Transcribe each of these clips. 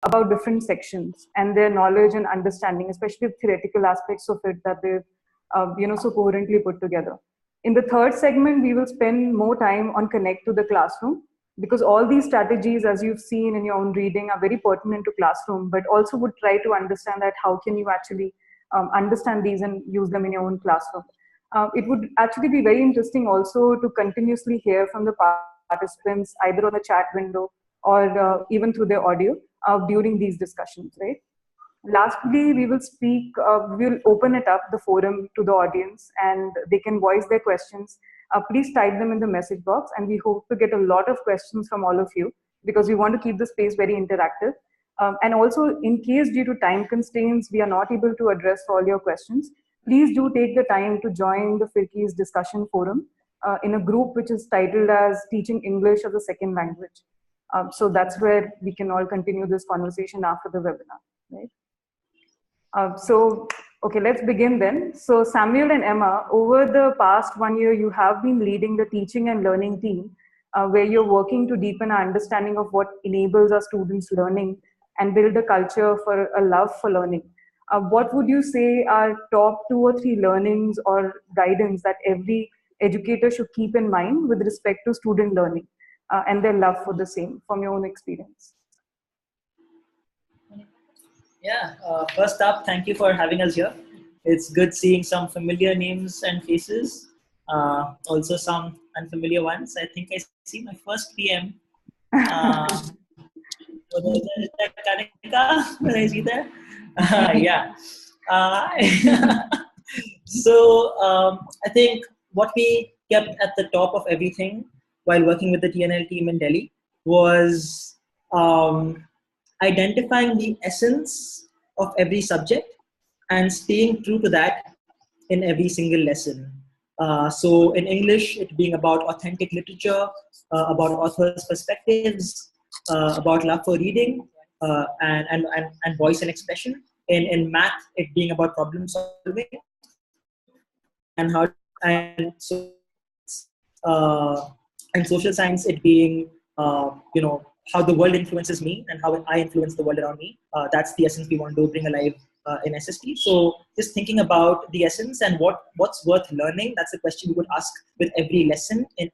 about different sections and their knowledge and understanding, especially the theoretical aspects of it that they've so coherently put together. In the third segment, we will spend more time on connect to the classroom, because all these strategies, as you've seen in your own reading, are very pertinent to classroom, but also would try to understand that how can you actually understand these and use them in your own classroom. It would actually be very interesting also to continuously hear from the participants, either on the chat window or even through their audio during these discussions, right? Lastly, we'll open it up, the forum, to the audience, and they can voice their questions. Please type them in the message box, and we hope to get a lot of questions from all of you, because we want to keep the space very interactive. And also, in case due to time constraints, we are not able to address all your questions, please do take the time to join the Firki's discussion forum in a group which is titled as Teaching English as a Second Language. So that's where we can all continue this conversation after the webinar, right? Okay, let's begin then. So Samuel and Emma, over the past 1 year, you have been leading the teaching and learning team, where you're working to deepen our understanding of what enables our students' learning and build a culture for a love for learning. What would you say are top 2 or 3 learnings or guidance that every educator should keep in mind with respect to student learning and their love for the same, from your own experience? Yeah, first up, thank you for having us here. It's good seeing some familiar names and faces, also some unfamiliar ones. I think I see my first PM. Is that Kanika? Did I see that? Yeah. I think what we kept at the top of everything while working with the TNL team in Delhi was identifying the essence of every subject and staying true to that in every single lesson. So in English, it being about authentic literature, about authors' perspectives, about love for reading, and voice and expression. In math, it being about problem solving and how and so and social science, it being how the world influences me and how I influence the world around me. That's the essence we want to bring alive in SST. So just thinking about the essence and what's worth learning. That's the question we would ask with every lesson in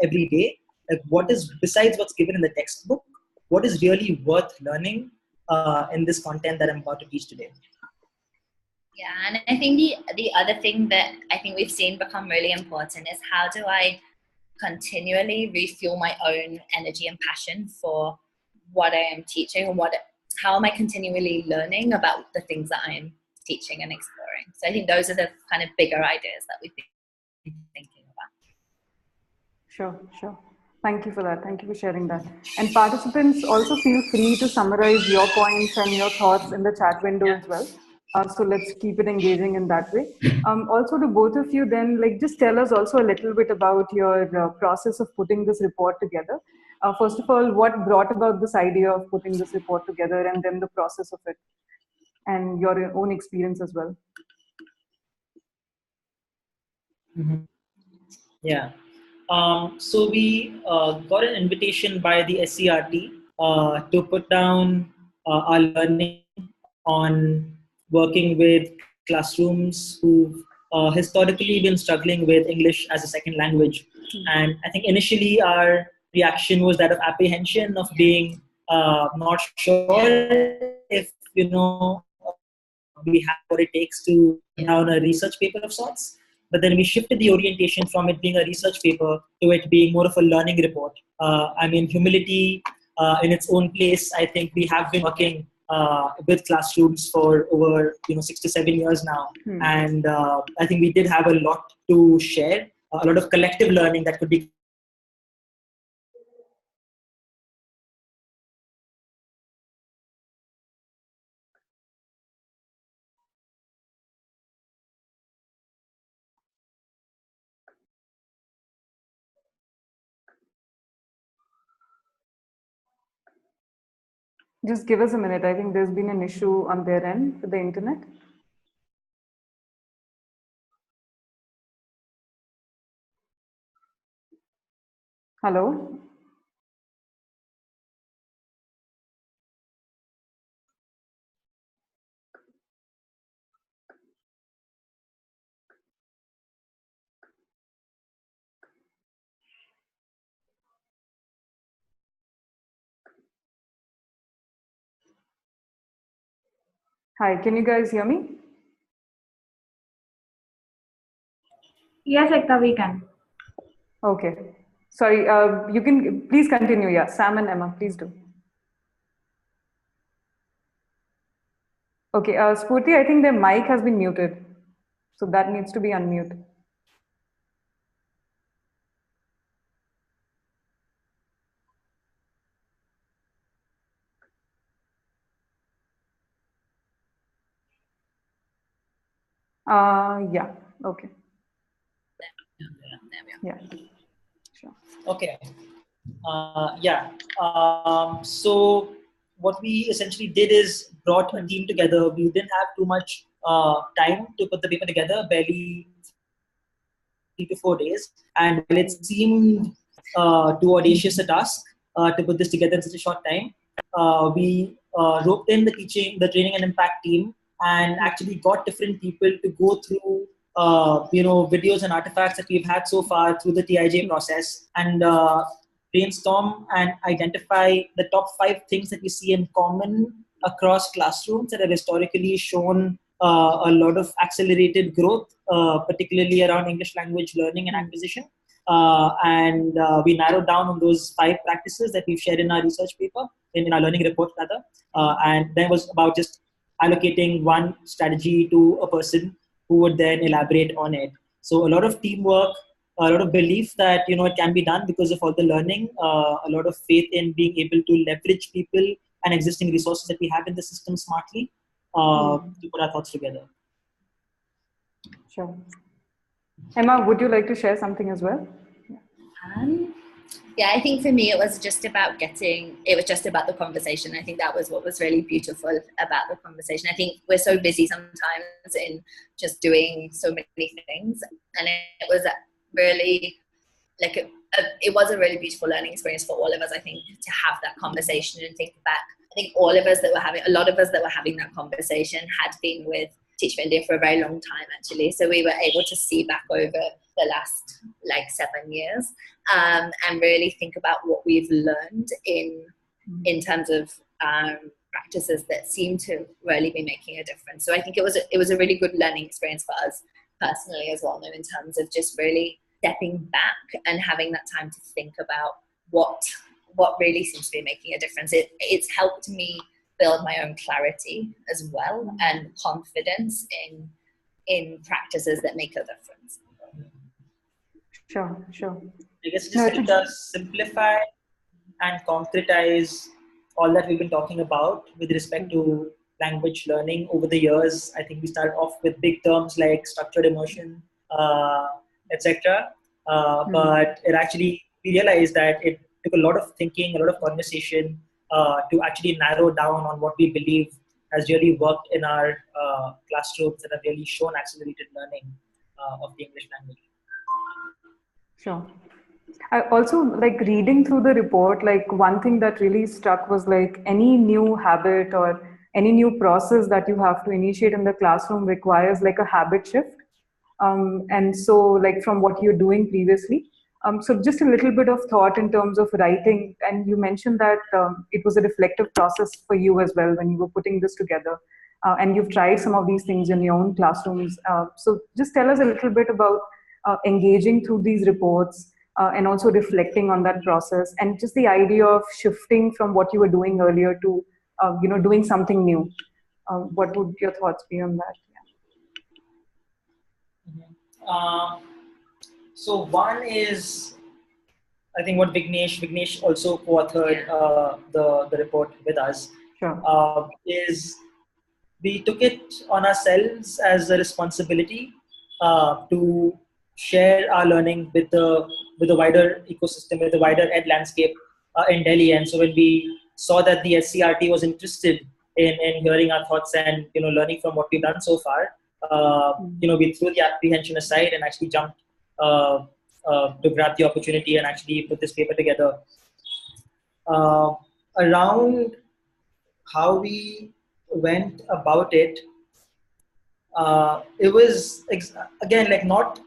every day. Like, what is, besides what's given in the textbook, what is really worth learning in this content that I'm about to teach today? Yeah, and I think the other thing that I think we've seen become really important is how do I continually refuel my own energy and passion for what I am teaching, and how am I continually learning about the things that I am teaching and exploring. So I think those are the kind of bigger ideas that we've been thinking about. Sure. Thank you for that. Thank you for sharing that. And participants, also feel free to summarize your points and your thoughts in the chat window as well. So let's keep it engaging in that way. Also to both of you then, just tell us also a little bit about your process of putting this report together. First of all, what brought about this idea of putting this report together, and then the process of it and your own experience as well. Mm-hmm. Yeah. So we got an invitation by the SCRT to put down our learning on working with classrooms who've historically been struggling with English as a second language. And I think initially our reaction was that of apprehension, of being not sure if, we have what it takes to down a research paper of sorts. But then we shifted the orientation from it being a research paper to it being more of a learning report. Humility in its own place. I think we have been working with classrooms for over 6 to 7 years now, and I think we did have a lot to share, a lot of collective learning that could be. Just give us a minute. I think there's been an issue on their end with the internet. Hello? Hi, can you guys hear me? Yes, Ekta, we can. Okay. Sorry, you can please continue. Yeah, Sam and Emma, please do. Okay, Spurti, I think their mic has been muted. So that needs to be unmuted. Yeah, okay. Yeah, sure. Okay. Yeah. So what we essentially did is brought a team together. We didn't have too much time to put the paper together, barely 3 to 4 days. And while it seemed too audacious a task to put this together in such a short time, we roped in the teaching, the training and impact team, and actually got different people to go through videos and artifacts that we've had so far through the TIJ process, and brainstorm and identify the top 5 things that we see in common across classrooms that have historically shown a lot of accelerated growth, particularly around English language learning and acquisition. And we narrowed down on those 5 practices that we've shared in our research paper, in our learning report rather. And then it was about just allocating one strategy to a person who would then elaborate on it. So a lot of teamwork, a lot of belief that it can be done because of all the learning, a lot of faith in being able to leverage people and existing resources that we have in the system smartly to put our thoughts together. Sure. Emma, would you like to share something as well? Yeah, I think for me, it was just about the conversation. I think that was what was really beautiful about the conversation. I think we're so busy sometimes in just doing so many things. And it was really it was a really beautiful learning experience for all of us, I think, to have that conversation and think back. I think a lot of us that were having that conversation had been with Teach for India for a very long time, actually. So we were able to see back over the last 7 years and really think about what we've learned in terms of practices that seem to really be making a difference. So I think it was a really good learning experience for us personally as well, in terms of just really stepping back and having that time to think about what really seems to be making a difference. It's helped me build my own clarity as well and confidence in practices that make a difference. Sure. I guess it just helped us simplify and concretize all that we've been talking about with respect to language learning over the years. I think we started off with big terms like structured immersion, etc. But it actually, we realized that it took a lot of thinking, a lot of conversation to actually narrow down on what we believe has really worked in our classrooms and have really shown accelerated learning of the English language. Sure. I also reading through the report, one thing that really struck was any new habit or any new process that you have to initiate in the classroom requires a habit shift. And so from what you're doing previously. So just a little bit of thought in terms of writing, and you mentioned that it was a reflective process for you as well when you were putting this together, and you've tried some of these things in your own classrooms. So just tell us a little bit about engaging through these reports and also reflecting on that process, and just the idea of shifting from what you were doing earlier to doing something new. What would your thoughts be on that? So one is, I think what Vignesh also co-authored the report with us. Sure. Is we took it on ourselves as a responsibility to share our learning with the wider ecosystem, with the wider ed landscape in Delhi. And so when we saw that the SCRT was interested in hearing our thoughts and learning from what we've done so far, we threw the apprehension aside and actually jumped to grab the opportunity and actually put this paper together. Around how we went about it, it was again not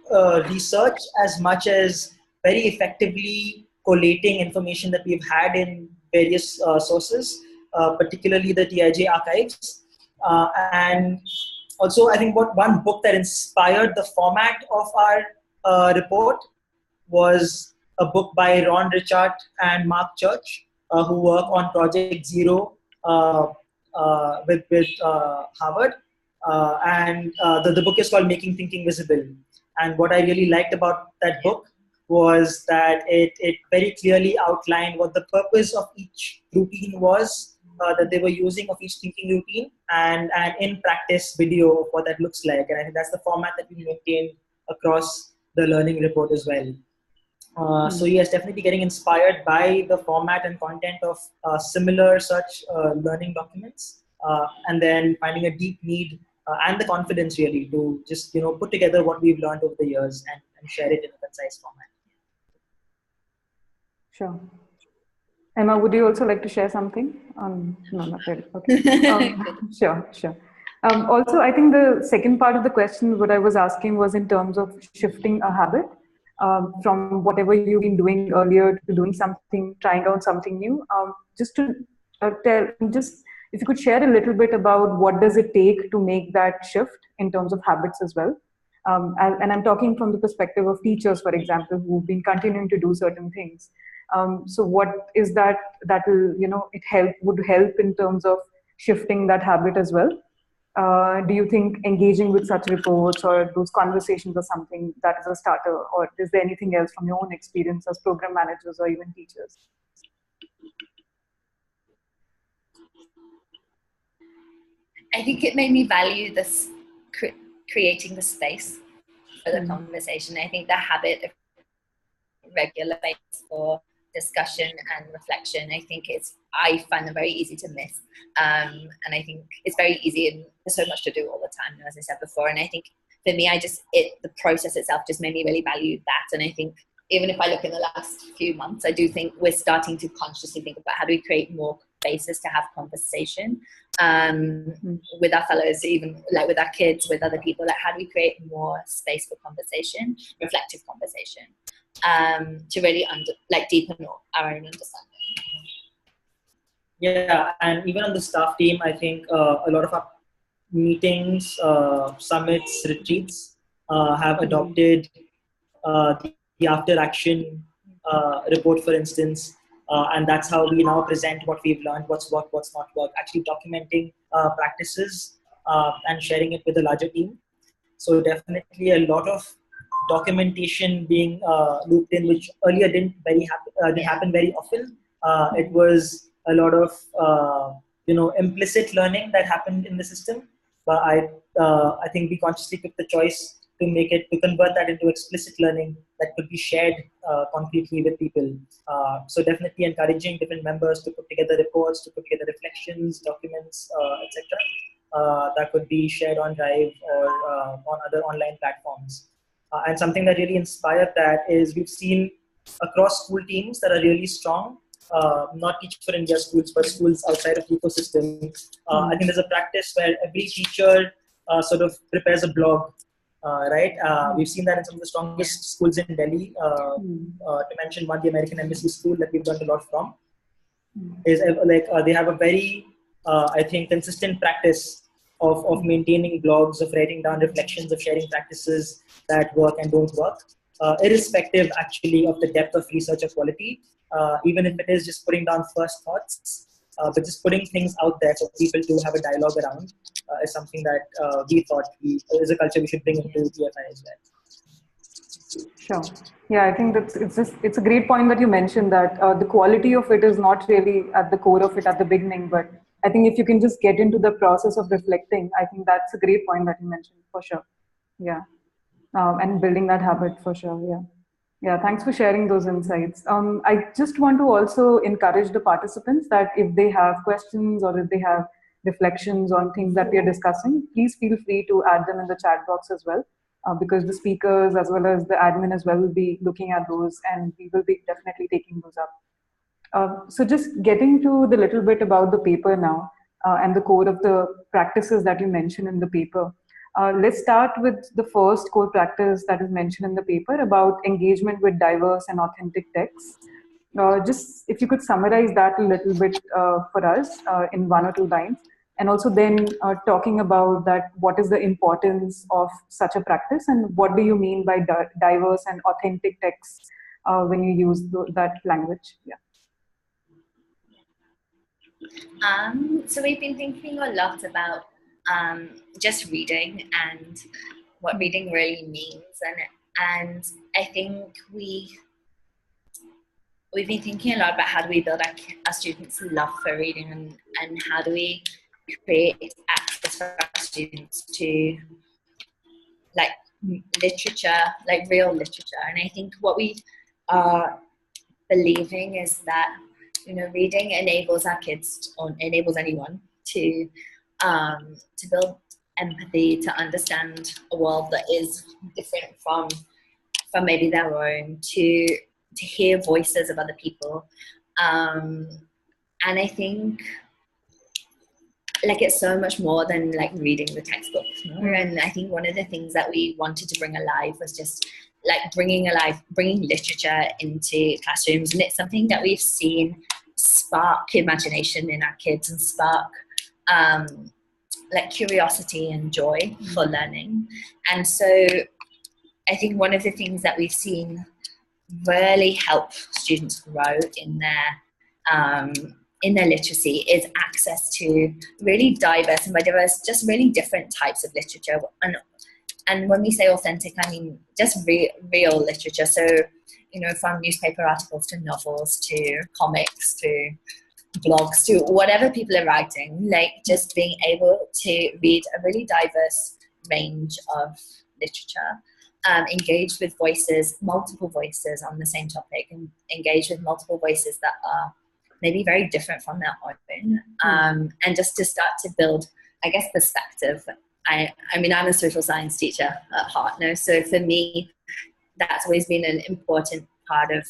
research as much as very effectively collating information that we've had in various sources, particularly the TIJ archives, And also, I think one book that inspired the format of our report was a book by Ron Richard and Mark Church, who work on Project Zero with Harvard. The book is called Making Thinking Visible. And what I really liked about that book was that it very clearly outlined what the purpose of each routine was that they were using of each thinking routine, and in practice video of what that looks like. And I think that's the format that we maintained across the learning report as well. So yes, definitely getting inspired by the format and content of similar such learning documents, and then finding a deep need and the confidence really to just put together what we've learned over the years and share it in a concise format. Sure. Emma, would you also like to share something? No, not really. Okay. Sure. Also, I think the second part of the question, what I was asking was in terms of shifting a habit from whatever you've been doing earlier to doing something, trying out something new. Just to if you could share a little bit about what does it take to make that shift in terms of habits as well. And I'm talking from the perspective of teachers, for example, who've been continuing to do certain things. So what is that will, would help in terms of shifting that habit as well? Do you think engaging with such reports or those conversations or something that is a starter, or is there anything else from your own experience as program managers or even teachers? I think it made me value this creating the space for the conversation. I think the habit of regular space for discussion and reflection, I find them very easy to miss. And I think it's very easy, and there's so much to do all the time, as I said before. And I think for me, the process itself just made me really value that. And I think even if I look in the last few months, I do think we're starting to consciously think about how do we create more spaces to have conversation with our fellows, even like with our kids, with other people. Like, how do we create more space for conversation, reflective conversation, to really deepen our own understanding. Yeah, and even on the staff team, I think a lot of our meetings, summits, retreats have adopted the after action report, for instance, and that's how we now present what we've learned, what's worked, what's not worked, actually documenting practices and sharing it with the larger team. So definitely a lot of documentation being looped in, which earlier didn't happen very often. It was a lot of implicit learning that happened in the system, but I think we consciously took the choice to convert that into explicit learning that could be shared concretely with people. So definitely encouraging different members to put together reports, to put together reflections, documents, etc. That could be shared on Drive or on other online platforms. And something that really inspired that is we've seen across school teams that are really strong, not Teach for India schools, but schools outside of the ecosystem. I think there's a practice where every teacher sort of prepares a blog, right? We've seen that in some of the strongest schools in Delhi. To mention one, the American Embassy School that we've learned a lot from, is they have a very, I think, consistent practice of maintaining blogs, of writing down reflections, of sharing practices that work and don't work, irrespective actually of the depth of research or quality, even if it is just putting down first thoughts, but just putting things out there for people to have a dialogue around is something that we thought is a culture we should bring into TFI as well. Sure. Yeah, I think it's a great point that you mentioned that the quality of it is not really at the core of it at the beginning, but I think if you can just get into the process of reflecting, I think that's a great point that you mentioned for sure. Yeah. And building that habit for sure. Yeah. Yeah. Thanks for sharing those insights. I just want to also encourage the participants that if they have questions or if they have reflections on things that we are discussing, please feel free to add them in the chat box as well. Because the speakers as well as the admin as well will be looking at those, and we will be definitely taking those up. So just getting to the little bit about the paper now and the core of the practices that you mentioned in the paper. Let's start with the first core practice that is mentioned in the paper about engagement with diverse and authentic texts. Just if you could summarize that a little bit for us in 1 or 2 lines. And also then talking about that, what is the importance of such a practice, and what do you mean by diverse and authentic texts when you use that language? Yeah. So we've been thinking a lot about just reading and what reading really means, and I think we've been thinking a lot about how do we build our students' love for reading, and how do we create access for our students to like literature, like real literature. And I think what we are believing is that, you know, reading enables our kids, or enables anyone to build empathy, to understand a world that is different from maybe their own, to hear voices of other people. And I think like it's so much more than like reading the textbook. And I think one of the things that we wanted to bring alive was just like bringing literature into classrooms. And it's something that we've seen spark imagination in our kids and spark like curiosity and joy for learning. And so I think one of the things that we've seen really help students grow in their literacy is access to really diverse, and by diverse, just really different types of literature. And when we say authentic, I mean just real literature. So, you know, from newspaper articles to novels to comics to blogs to whatever people are writing, like just being able to read a really diverse range of literature, engage with voices, multiple voices on the same topic, and engage with multiple voices that are maybe very different from their own, and just to start to build, I guess, perspective. I mean, I'm a social science teacher at heart now, so for me, that's always been an important part of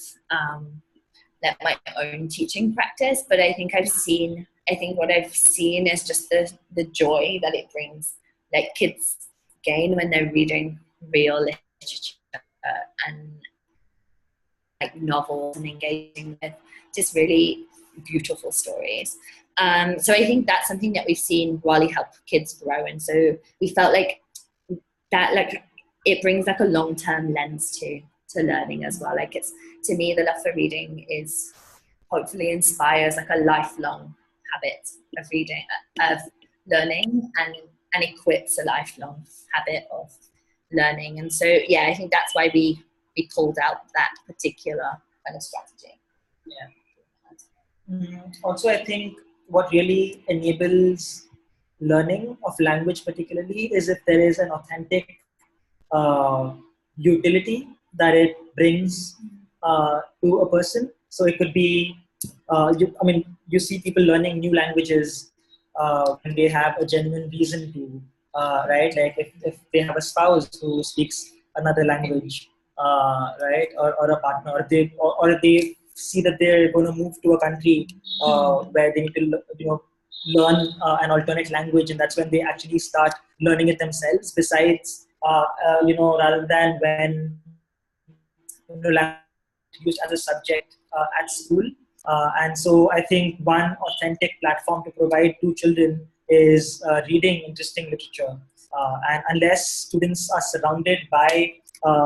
like my own teaching practice. But I think what I've seen is just the joy that it brings, like kids gain when they're reading real literature and like novels and engaging with just really beautiful stories. So I think that's something that we've seen really help kids grow, and so we felt like that, like it brings like a long-term lens to learning as well. Like it's, to me, the love for reading is hopefully inspires like a lifelong habit of reading, of learning, and equips a lifelong habit of learning. And so yeah, I think that's why we pulled out that particular kind of strategy. Also, I think what really enables learning of language particularly is if there is an authentic utility that it brings to a person. So it could be, you see people learning new languages when they have a genuine reason to, right? Like if they have a spouse who speaks another language, right? Or a partner, or they see that they're going to move to a country where they need to, learn an alternate language, and that's when they actually start learning it themselves. Besides, rather than when language used as a subject at school. And so I think one authentic platform to provide to children is reading interesting literature. And unless students are surrounded by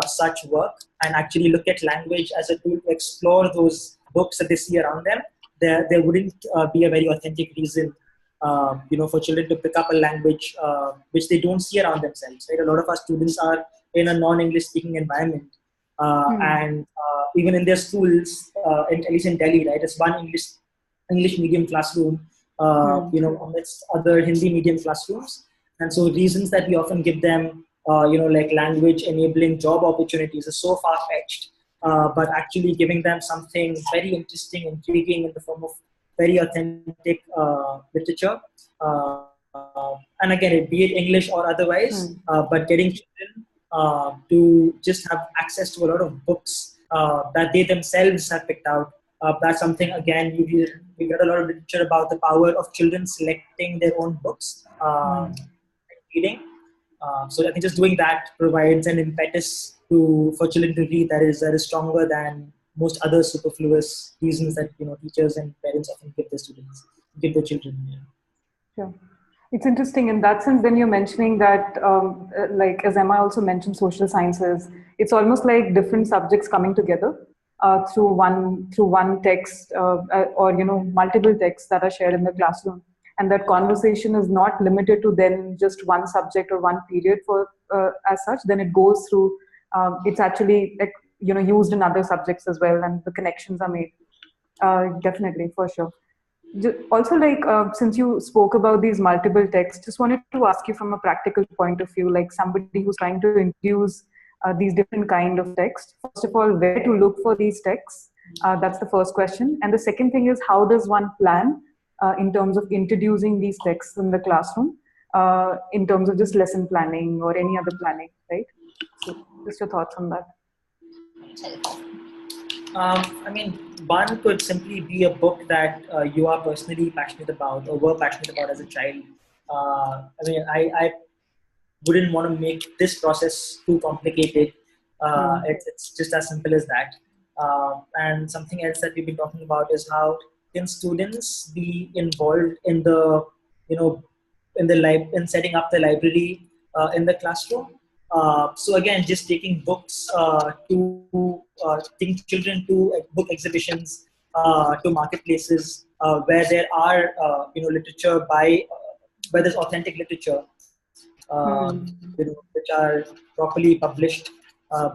such work and actually look at language as a tool to explore those books that they see around them, there wouldn't be a very authentic reason for children to pick up a language which they don't see around themselves. Right? A lot of our students are in a non-English speaking environment, and even in their schools, at least in Delhi, right, it's one English medium classroom, amidst other Hindi medium classrooms. And so reasons that we often give them, like language enabling job opportunities, is so far-fetched. But actually giving them something very interesting, intriguing in the form of very authentic literature. And again, be it English or otherwise, but getting children to just have access to a lot of books that they themselves have picked out. That's something, again, we read a lot of literature about the power of children selecting their own books and reading. So I think just doing that provides an impetus for children to read that is stronger than most other superfluous reasons that teachers and parents often give their children. Yeah. Sure. It's interesting in that sense. Then you're mentioning that, like as Emma also mentioned, social sciences. It's almost like different subjects coming together through one text, or multiple texts that are shared in the classroom. And that conversation is not limited to then just one subject or one period for as such. Then it goes through. It's actually like used in other subjects as well, and the connections are made. Definitely, for sure. Also, like since you spoke about these multiple texts, just wanted to ask you from a practical point of view, like somebody who's trying to introduce these different kind of texts. First of all, where to look for these texts? That's the first question. And the second thing is, how does one plan in terms of introducing these texts in the classroom, in terms of just lesson planning or any other planning, right? So, just your thoughts on that. I mean, one could simply be a book that you are personally passionate about or were passionate about as a child. I wouldn't want to make this process too complicated. It's just as simple as that. And something else that we've been talking about is how can students be involved in the, in setting up the library in the classroom. So again, just taking books taking children to book exhibitions, to marketplaces where there are literature where there's authentic literature, which are properly published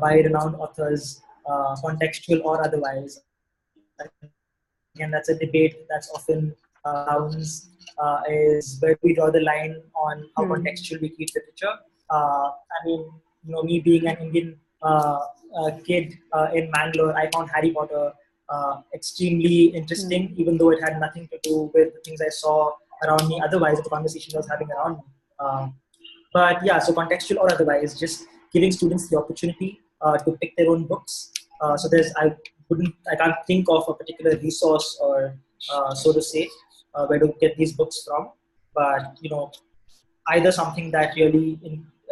by renowned authors, contextual or otherwise. Again, that's a debate that's often happens, is where we draw the line on how contextual we keep literature. Me being an Indian kid in Mangalore, I found Harry Potter extremely interesting, even though it had nothing to do with the things I saw around me. Otherwise, the conversation I was having around me. But yeah, so contextual or otherwise, just giving students the opportunity to pick their own books. So I can't think of a particular resource or so to say where to get these books from. But either something that really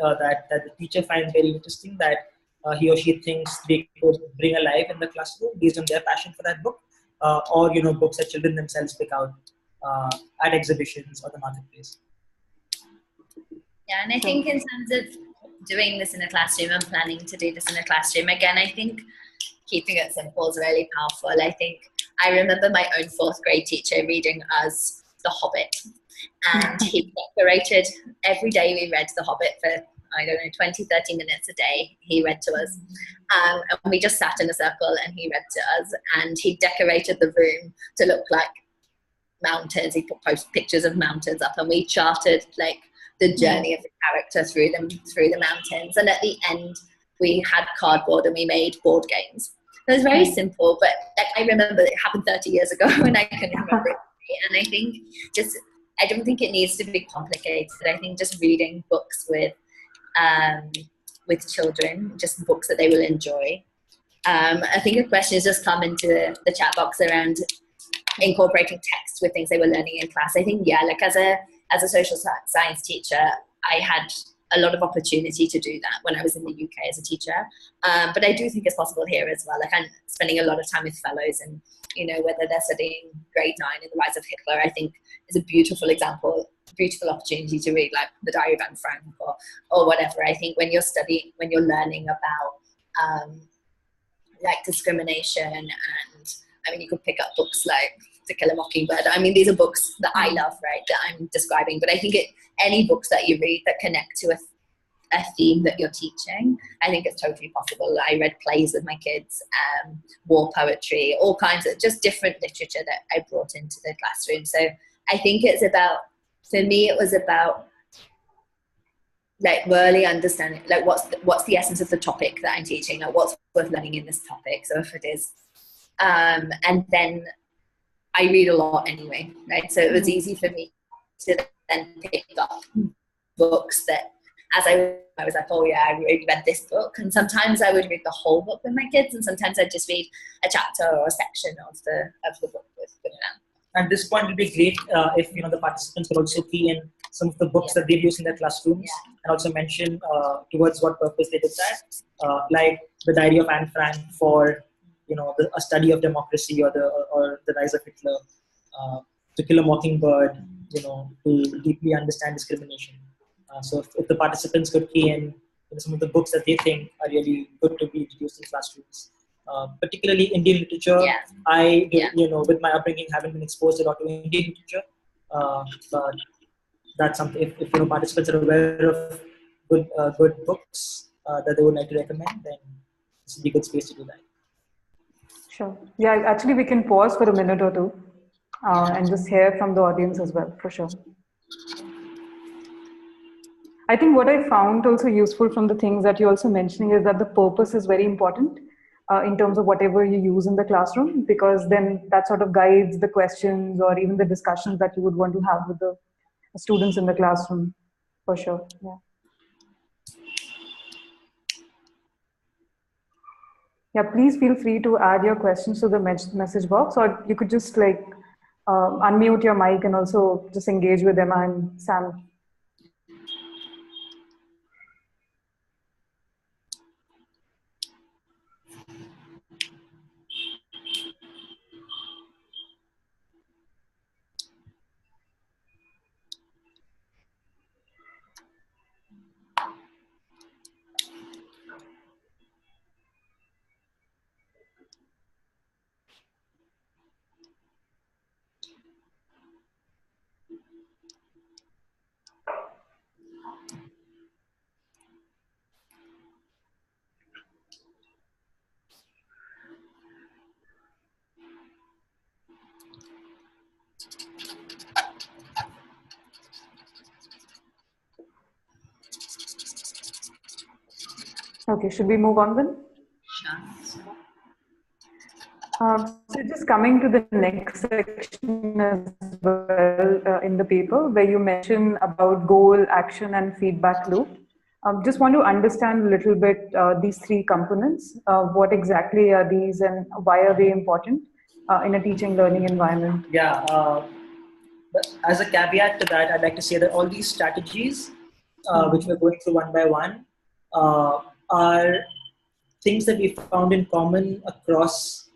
that the teacher finds very interesting, that he or she thinks they could bring alive in the classroom based on their passion for that book, or books that children themselves pick out at exhibitions or the marketplace. Yeah, and I think in terms of doing this in a classroom and planning to do this in a classroom, again, I think keeping it simple is really powerful. I think I remember my own fourth grade teacher reading us The Hobbit, and he decorated every day. We read The Hobbit for, I don't know, 20, 30 minutes a day. He read to us, and we just sat in a circle and he read to us, and he decorated the room to look like mountains. He put pictures of mountains up, and we charted like the journey of the character through the mountains. And at the end, we had cardboard and we made board games. It was very simple, but like, I remember it happened 30 years ago, and I can remember it. And I think I don't think it needs to be complicated. I think just reading books with children, just books that they will enjoy. I think a question has just come into the chat box around incorporating text with things they were learning in class. I think, yeah, like as a social science teacher, I had a lot of opportunity to do that when I was in the UK as a teacher. But I do think it's possible here as well. Like I'm spending a lot of time with fellows, and whether they're studying grade 9 in the rise of Hitler, I think is a beautiful example, beautiful opportunity to read like the Diary of Anne Frank or whatever. I think when you're learning about like discrimination, and I mean, you could pick up books like To Kill a Mockingbird. I mean, these are books that I love, right, that I'm describing. But I think any books that you read that connect to a theme that you're teaching, I think it's totally possible. I read plays with my kids, war poetry, all kinds of just different literature that I brought into the classroom. So I think it's about, for me, it was about like really understanding, like what's the essence of the topic that I'm teaching, like what's worth learning in this topic. So if it is, and then I read a lot anyway, right? So it was easy for me to then pick up books that, as I was like, oh yeah, I really read this book. And sometimes I would read the whole book with my kids, and sometimes I'd just read a chapter or a section of the book with them. At this point, it would be great if the participants could also key in some of the books that they've used in their classrooms, and also mention towards what purpose they did that, like the Diary of Anne Frank for a study of democracy, or the rise of Hitler, To Kill a Mockingbird to deeply understand discrimination. So if the participants could key in some of the books that they think are really good to be introduced in classrooms. Particularly Indian literature. Yeah. With my upbringing, haven't been exposed a lot to Indian literature, but that's something. If participants are aware of good books that they would like to recommend, then this would be a good space to do that. Sure. Yeah, actually, we can pause for a minute or two and just hear from the audience as well, for sure. I think what I found also useful from the things that you're also mentioning is that the purpose is very important in terms of whatever you use in the classroom, because then that sort of guides the questions or even the discussions that you would want to have with the students in the classroom, for sure. Yeah. Yeah, please feel free to add your questions to the message box, or you could just like unmute your mic and also just engage with Emma and Sam. Okay, should we move on then? So just coming to the next section as well in the paper, where you mention about goal, action, and feedback loop. Just want to understand a little bit these three components. What exactly are these, and why are they important in a teaching learning environment? Yeah. But as a caveat to that, I'd like to say that all these strategies, which we're going through one by one, are things that we found in common across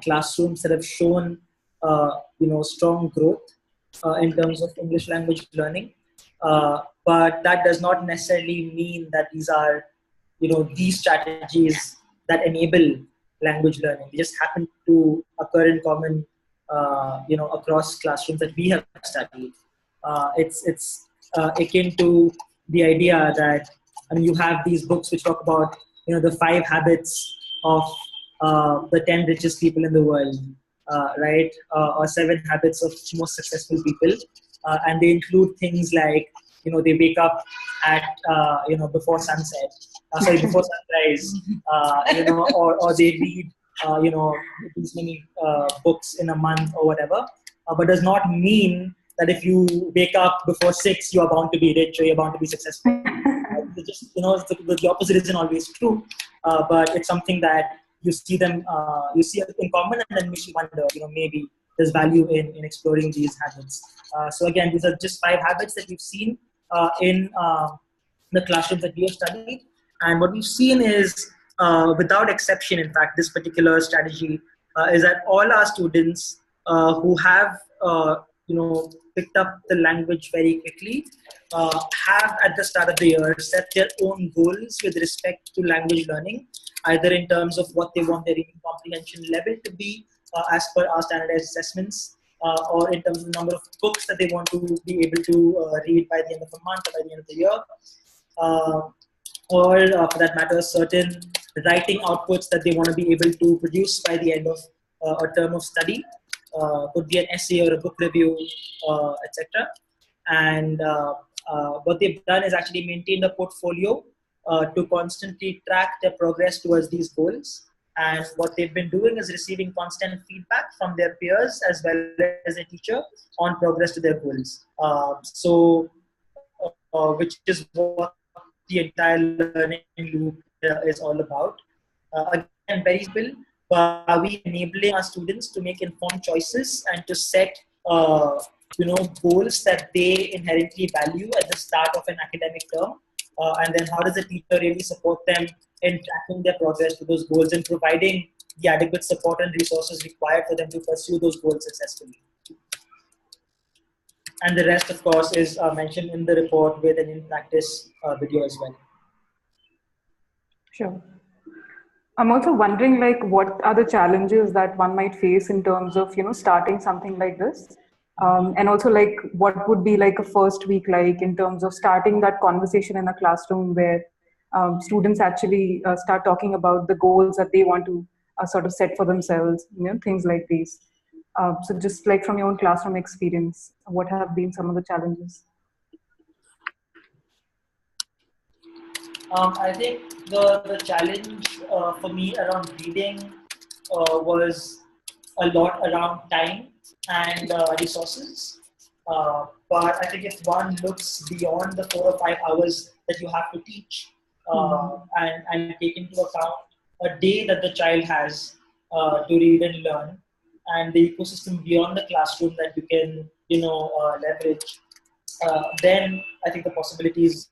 classrooms that have shown, strong growth in terms of English language learning. But that does not necessarily mean that these are, these strategies that enable language learning. They just happen to occur in common, across classrooms that we have studied. It's akin to the idea that you have these books which talk about the 5 habits of the 10 richest people in the world, right? Or 7 habits of most successful people, and they include things like they wake up at before sunset, before sunrise, or they read these many books in a month or whatever, but does not mean that if you wake up before 6, you are bound to be rich or you're bound to be successful. Just the opposite isn't always true, but it's something that you see it in common, and then makes you wonder, maybe there's value in exploring these habits. So again, these are just 5 habits that we've seen in the classrooms that we have studied, and what we've seen is, without exception, in fact, this particular strategy is that all our students who have picked up the language very quickly have at the start of the year set their own goals with respect to language learning, either in terms of what they want their reading comprehension level to be as per our standardized assessments, or in terms of the number of books that they want to be able to read by the end of the month or by the end of the year, or for that matter, certain writing outputs that they want to be able to produce by the end of a term of study. Could be an essay or a book review, etc. And what they've done is actually maintain a portfolio to constantly track their progress towards these goals. And what they've been doing is receiving constant feedback from their peers as well as a teacher on progress to their goals. Which is what the entire learning loop is all about. Again, very simple, but are we enabling our students to make informed choices and to set goals that they inherently value at the start of an academic term? And then how does the teacher really support them in tracking their progress to those goals and providing the adequate support and resources required for them to pursue those goals successfully? And the rest, of course, is mentioned in the report with an in-practice video as well. Sure. I'm also wondering, like, what are the challenges that one might face in terms of, starting something like this? And also, like, what would be like a first week like in terms of starting that conversation in a classroom where students actually start talking about the goals that they want to sort of set for themselves, things like these. So just like from your own classroom experience, what have been some of the challenges? I think the challenge for me around reading was a lot around time and resources. But I think if one looks beyond the 4 or 5 hours that you have to teach and take into account a day that the child has to read and learn, and the ecosystem beyond the classroom that you can leverage, then I think the possibilities.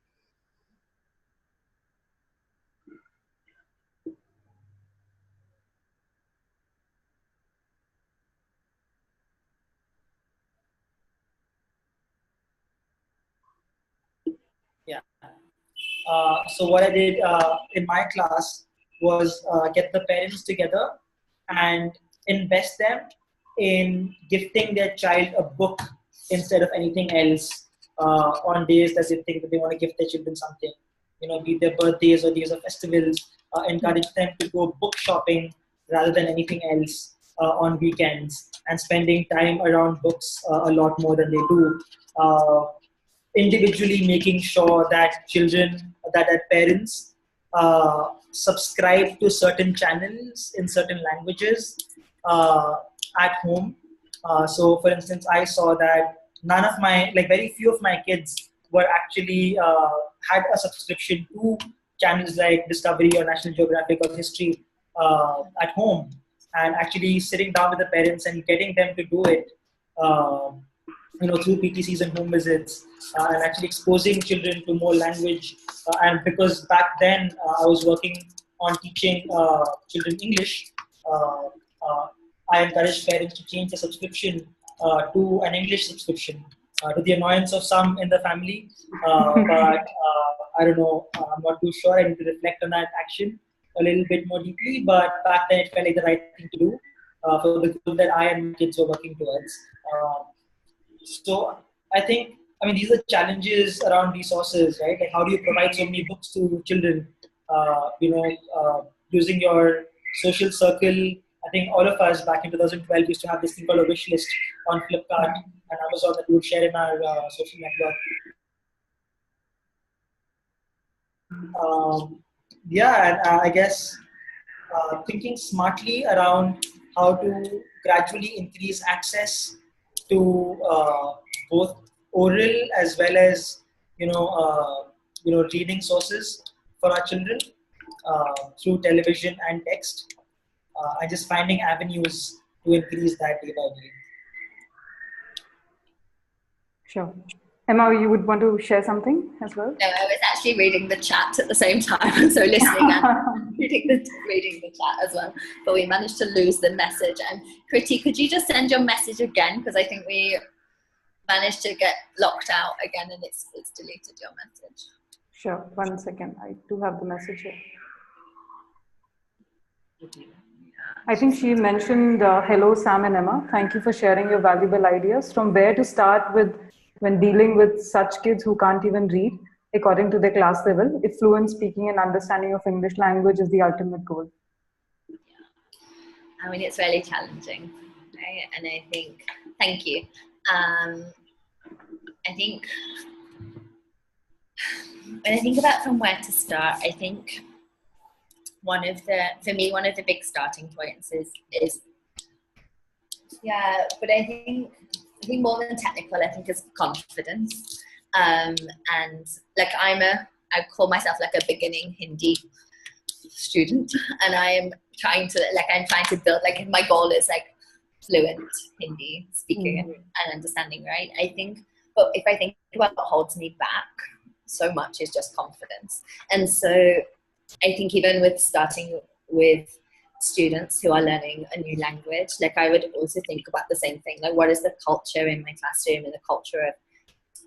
Yeah. So what I did in my class was get the parents together and invest them in gifting their child a book instead of anything else on days that they think that they want to gift their children something. Be it their birthdays or days of festivals. Encourage them to go book shopping rather than anything else on weekends, and spending time around books a lot more than they do. Individually making sure that that parents subscribe to certain channels in certain languages at home. So for instance, I saw that very few of my kids were actually had a subscription to channels like Discovery or National Geographic or History at home, and actually sitting down with the parents and getting them to do it uh, through PTCs and home visits, and actually exposing children to more language. And because back then I was working on teaching children English, uh, uh, I encouraged parents to change the subscription to an English subscription, to the annoyance of some in the family. But I don't know, I'm not too sure. I need to reflect on that action a little bit more deeply. But back then it felt like the right thing to do for the goal that I and my kids were working towards. So these are challenges around resources, right? Like, how do you provide so many books to children? Using your social circle. I think all of us back in 2012 used to have this thing called a wish list on Flipkart and Amazon that we would share in our social network. And I guess thinking smartly around how to gradually increase access to both oral as well as reading sources for our children through television and text, and just finding avenues to increase that day by day. Sure. Emma, you would want to share something as well? No, I was actually reading the chat at the same time, so listening and reading the chat as well. But we managed to lose the message. And Kriti, could you just send your message again? Because I think we managed to get locked out again, and it's deleted your message. Sure. 1 second. I do have the message here. I think she mentioned, hello, Sam and Emma. Thank you for sharing your valuable ideas. From where to start with when dealing with such kids who can't even read according to their class level, if fluent speaking and understanding of English language is the ultimate goal. Yeah. I mean, it's really challenging, right? And I think, thank you. I think when I think about from where to start, I think one of the big starting points is but I think more than technical, I think is confidence. And like I call myself like a beginning Hindi student, and I'm trying to build, like, my goal is like fluent Hindi speaking and understanding, right? I think, but if I think about what holds me back so much is just confidence. And so I think even with starting with students who are learning a new language, like I would also think about the same thing. Like, what is the culture in my classroom, and the culture of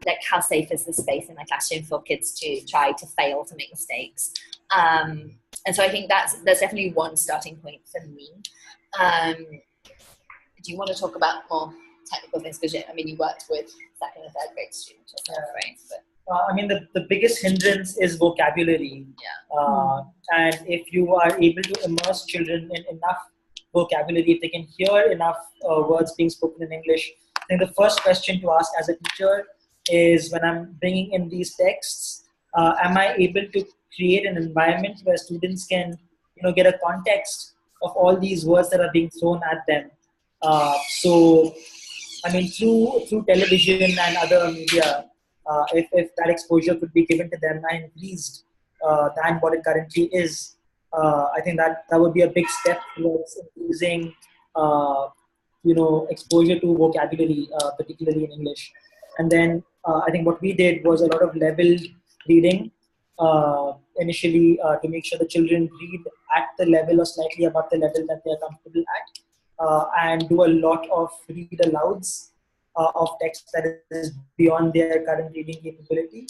like how safe is the space in my classroom for kids to try to fail, to make mistakes. And so I think that's definitely one starting point for me. Do you want to talk about more technical things? Because I mean, you worked with second and third grade students, right? But I mean, the biggest hindrance is vocabulary. yeah. And if you are able to immerse children in enough vocabulary, if they can hear enough words being spoken in English, then the first question to ask as a teacher is, when I'm bringing in these texts, am I able to create an environment where students can, get a context of all these words that are being thrown at them? So, I mean, through television and other media, if that exposure could be given to them and increased than what it currently is, I think that would be a big step towards increasing, exposure to vocabulary, particularly in English. And then I think what we did was a lot of leveled reading initially to make sure the children read at the level or slightly above the level that they are comfortable at. And do a lot of read alouds of text that is beyond their current reading capability.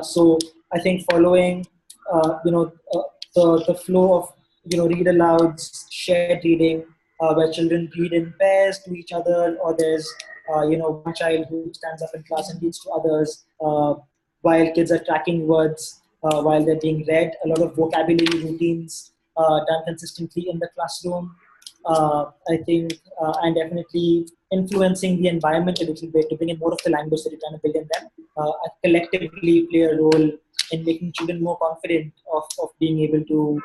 So I think following, the flow of, read alouds, shared reading, where children read in pairs to each other, or there's, one child who stands up in class and reads to others, while kids are tracking words while they're being read. A lot of vocabulary routines done consistently in the classroom. I think, and definitely influencing the environment a little bit to bring in more of the language that you're trying to build in them, collectively play a role in making children more confident of being able to,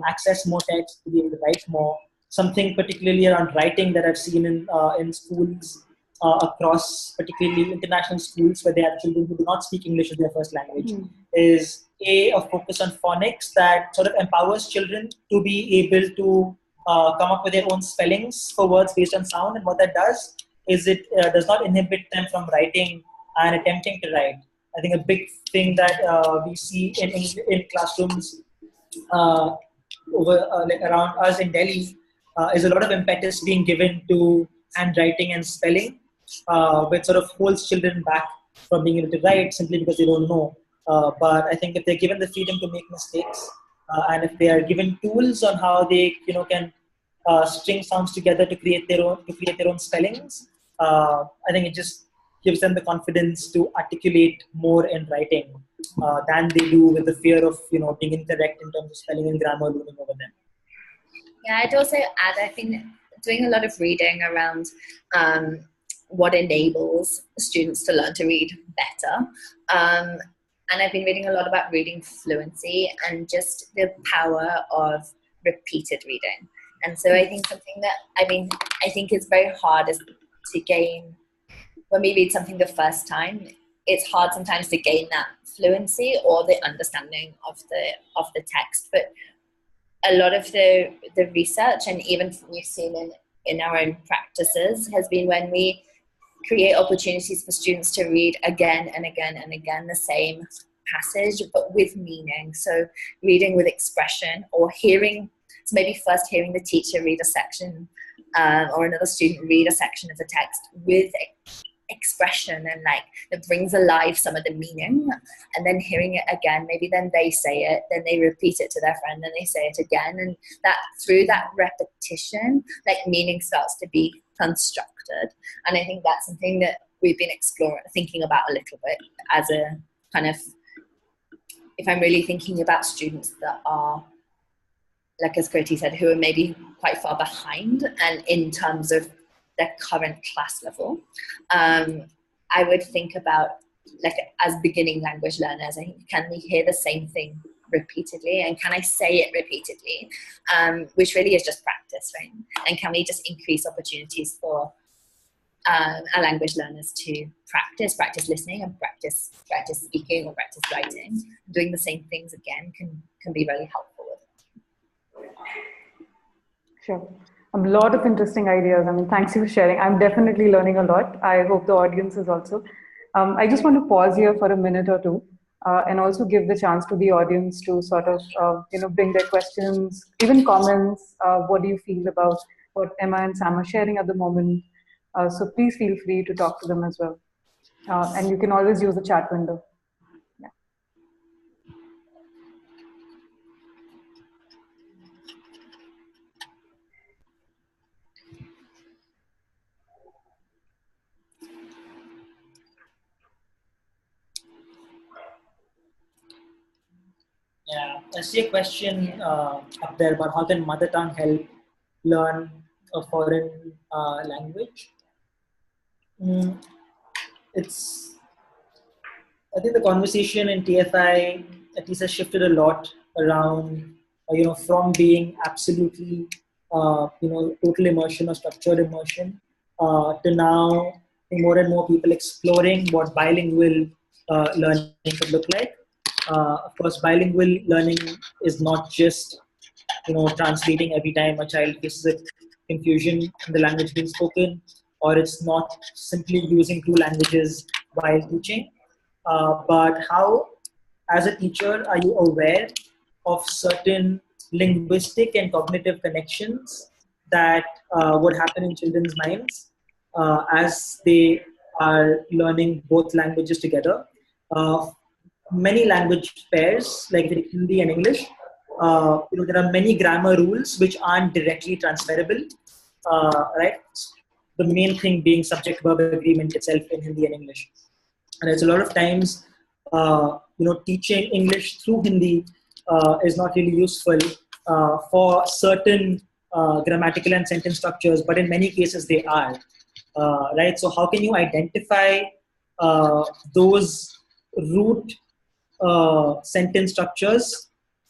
access more text, to be able to write more. Something particularly around writing that I've seen in schools across, particularly international schools where they have children who do not speak English as their first language, is a focus on phonics that sort of empowers children to be able to come up with their own spellings for words based on sound. And what that does is it does not inhibit them from writing and attempting to write. I think a big thing that we see in classrooms like around us in Delhi is a lot of impetus being given to handwriting and spelling, which sort of holds children back from being able to write simply because they don't know. But I think if they're given the freedom to make mistakes, and if they are given tools on how they can string sounds together to create their own spellings, I think it just gives them the confidence to articulate more in writing than they do with the fear of being incorrect in terms of spelling and grammar looming over them. Yeah, I'd also add, I think doing a lot of reading around what enables students to learn to read better. And I've been reading a lot about reading fluency and just the power of repeated reading. And so I think something that, I think it's very hard is to gain, when we read something the first time, it's hard sometimes to gain that fluency or the understanding of the text. But a lot of the research, and even we've seen in our own practices, has been when we create opportunities for students to read again and again and again the same passage, but with meaning. So reading with expression, or hearing, so maybe first hearing the teacher read a section or another student read a section of the text with expression, and like it brings alive some of the meaning, and then hearing it again, maybe then they say it, then they repeat it to their friend, then they say it again, and that through that repetition, like meaning starts to be constructed. And I think that's something that we've been thinking about a little bit as a kind of, if I'm really thinking about students that are, like as Kriti said, who are maybe quite far behind and in terms of their current class level, I would think about, like, as beginning language learners, I think, can we hear the same thing repeatedly, and can I say it repeatedly, which really is just practice, right? And can we just increase opportunities for our language learners to practice listening and practice speaking or practice writing? Doing the same things again can be really helpful with it. Sure. A lot of interesting ideas. I mean, thanks for sharing. I'm definitely learning a lot. I hope the audience is also. I just want to pause here for a minute or two. and also give the chance to the audience to sort of, bring their questions, even comments. What do you feel about what Emma and Sam are sharing at the moment? So please feel free to talk to them as well. And you can always use the chat window. Yeah. Yeah, I see a question up there about how can mother tongue help learn a foreign language. Mm, it's I think the conversation in TFI at least has shifted a lot around, from being absolutely, total immersion or structured immersion to now more and more people exploring what bilingual learning could look like. Of course, bilingual learning is not just translating every time a child faces a confusion in the language being spoken, or it's not simply using two languages while teaching. But how, as a teacher, are you aware of certain linguistic and cognitive connections that would happen in children's minds as they are learning both languages together? Many language pairs, like the Hindi and English, there are many grammar rules which aren't directly transferable, right? The main thing being subject-verb agreement itself in Hindi and English. And it's a lot of times, teaching English through Hindi is not really useful for certain grammatical and sentence structures, but in many cases they are, right? So how can you identify those root sentence structures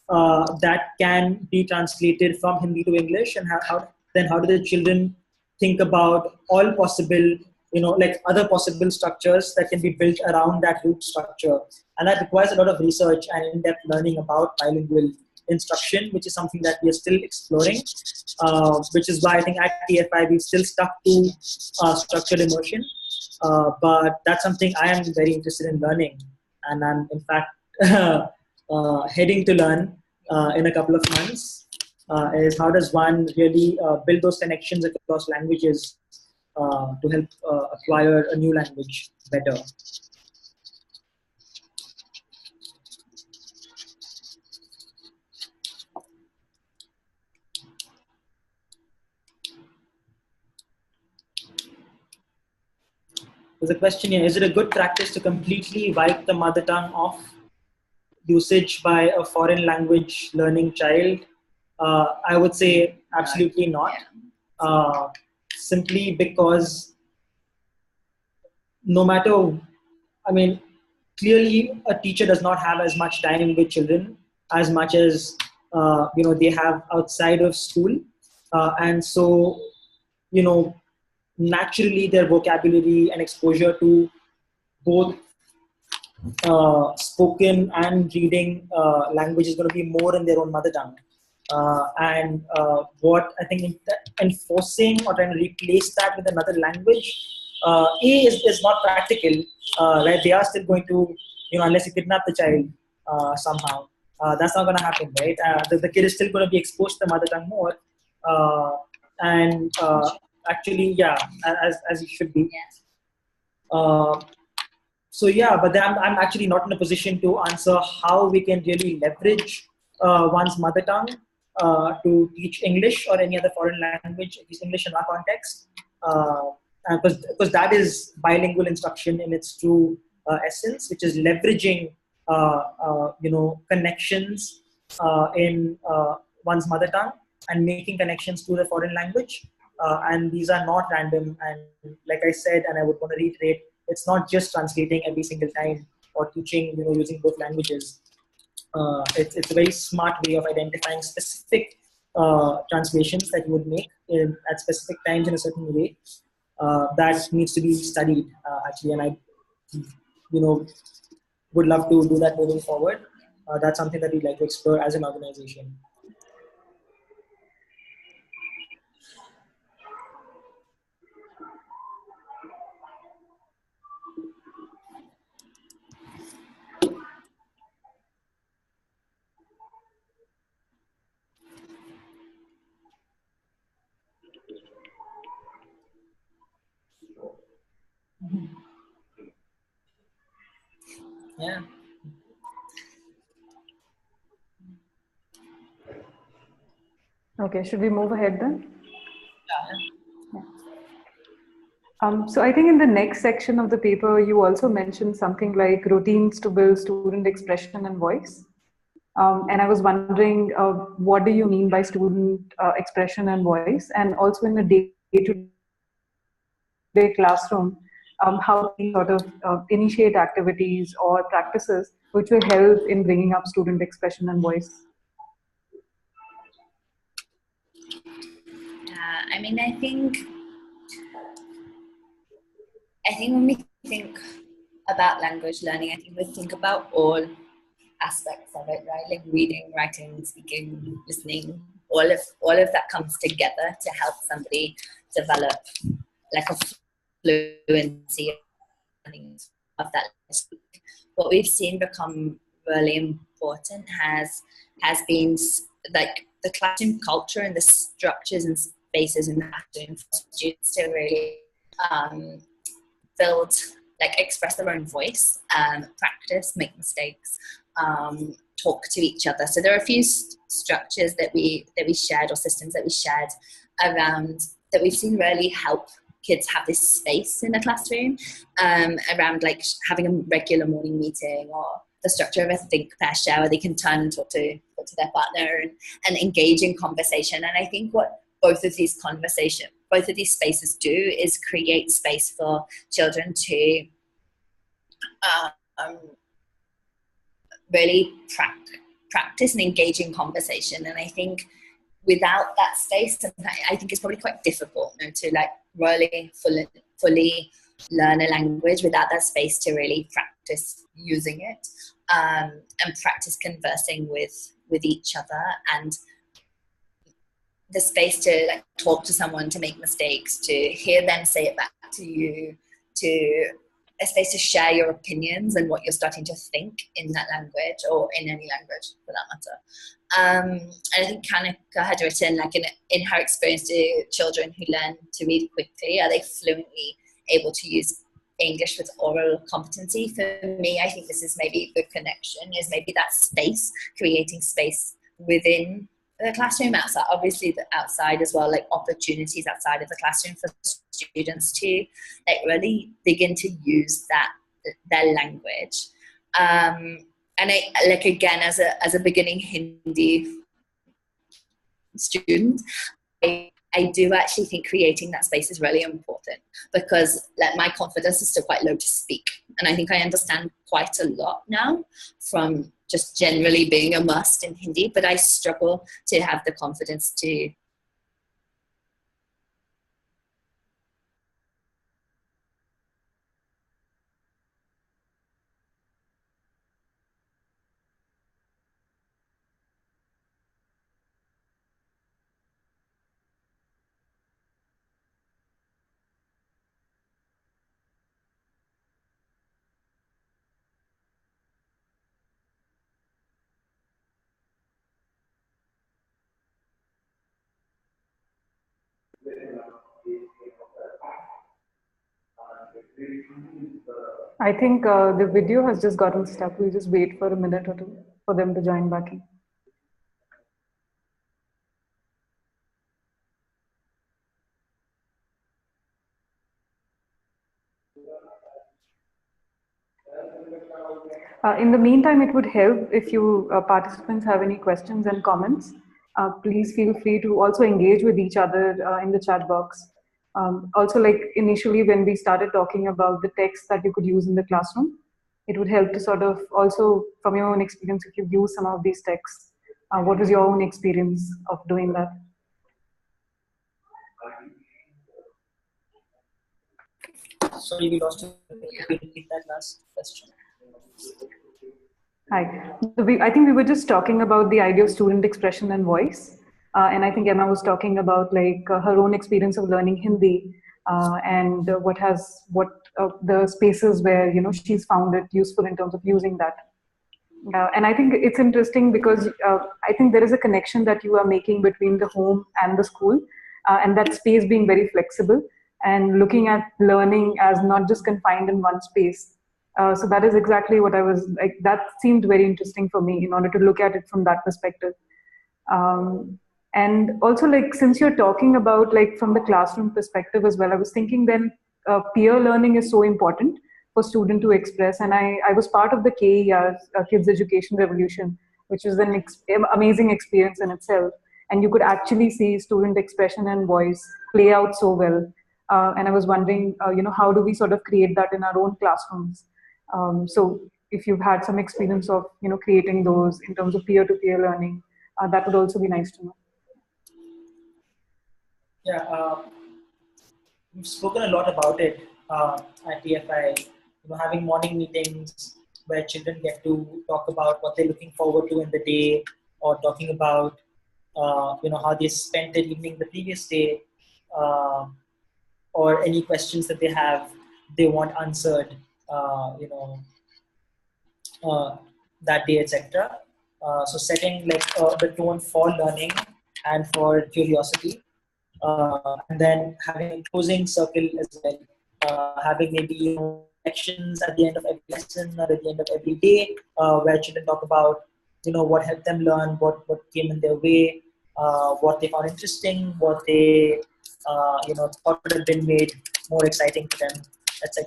that can be translated from Hindi to English, and how do the children think about all possible, like other possible structures that can be built around that root structure? And that requires a lot of research and in-depth learning about bilingual instruction, which is something that we are still exploring, which is why I think at TFI we still stuck to structured immersion. But that's something I am very interested in learning, and I'm in fact heading to learn in a couple of months, is how does one really build those connections across languages to help acquire a new language better. There's a question here: is it a good practice to completely wipe the mother tongue off usage by a foreign language learning child? I would say absolutely not. Simply because no matter, clearly a teacher does not have as much time with children as much as they have outside of school, and so naturally their vocabulary and exposure to both spoken and reading language is going to be more in their own mother tongue. And what I think enforcing or trying to replace that with another language is not practical, right? They are still going to, unless you kidnap the child somehow, that's not going to happen, right? The kid is still going to be exposed to the mother tongue more, and actually, yeah, as it should be. So yeah, but then I'm actually not in a position to answer how we can really leverage one's mother tongue to teach English or any other foreign language, at least English in our context, because that is bilingual instruction in its true essence, which is leveraging connections in one's mother tongue and making connections to the foreign language. And these are not random. And like I said, and I would want to reiterate, it's not just translating every single time or teaching, using both languages. It's a very smart way of identifying specific translations that you would make at specific times in a certain way. That needs to be studied actually, and I, would love to do that moving forward. That's something that we'd like to explore as an organization. Yeah. Okay, should we move ahead then? Yeah. So I think in the next section of the paper, you also mentioned something like routines to build student expression and voice. And I was wondering, what do you mean by student expression and voice? And also in the day-to-day classroom, how do we sort of initiate activities or practices which will help in bringing up student expression and voice? Yeah, I mean, I think when we think about language learning, I think we think about all aspects of it, right? Like reading, writing, speaking, listening. All of that comes together to help somebody develop like a fluency of that. What we've seen become really important has been like the classroom culture and the structures and spaces in the classroom for students to really build, like express their own voice, practice, make mistakes, talk to each other. So there are a few structures that we shared, or systems that we shared around, that we've seen really help kids have this space in the classroom, around like having a regular morning meeting, or the structure of a think pair share where they can turn and talk to their partner and engage in conversation. And I think what both of these spaces do is create space for children to really practice and engage in conversation. And I think without that space, I think it's probably quite difficult, you know, to like really fully learn a language without that space to really practice using it, and practice conversing with each other, and the space to like talk to someone, to make mistakes, to hear them say it back to you, to a space to share your opinions and what you're starting to think in that language, or in any language for that matter. And I think Kanika had written, like in her experience to children who learn to read quickly, are they fluently able to use English with oral competency? For me, I think this is maybe the connection, is maybe that space, creating space within the classroom, outside, obviously the outside as well, like opportunities outside of the classroom for students to like really begin to use their language. And I, like, again, as a beginning Hindi student, I do actually think creating that space is really important, because like my confidence is still quite low to speak, and I think I understand quite a lot now from just generally being immersed in Hindi, but I struggle to have the confidence to I think the video has just gotten stuck. We'll just wait for a minute or two for them to join back in. In the meantime, it would help if you participants have any questions and comments. Please feel free to also engage with each other in the chat box. Also, like initially when we started talking about the text that you could use in the classroom, it would help to sort of also, from your own experience, if you've used some of these texts, what was your own experience of doing that? Sorry, we lost you. Can you repeat that last question? Hi. I think we were just talking about the idea of student expression and voice. And I think Emma was talking about like her own experience of learning Hindi, and what the spaces where, you know, she's found it useful in terms of using that. And I think it's interesting because I think there is a connection that you are making between the home and the school, and that space being very flexible, and looking at learning as not just confined in one space. So that is exactly what I was like. That seemed very interesting for me in order to look at it from that perspective. And also, like, since you're talking about like from the classroom perspective as well, I was thinking then peer learning is so important for student to express. And I was part of the KER, Kids Education Revolution, which was an amazing experience in itself. And you could actually see student expression and voice play out so well. And I was wondering, how do we sort of create that in our own classrooms? So if you've had some experience of, creating those in terms of peer-to-peer learning, that would also be nice to know. Yeah, we've spoken a lot about it at TFI. Having morning meetings where children get to talk about what they're looking forward to in the day, or talking about how they spent their evening the previous day, or any questions that they want answered, that day, etc. So setting like the tone for learning and for curiosity, and then having a closing circle as well, having maybe sections at the end of every lesson or at the end of every day, where children talk about what helped them learn, what came in their way, what they found interesting, what they thought would have been made more exciting for them, etc.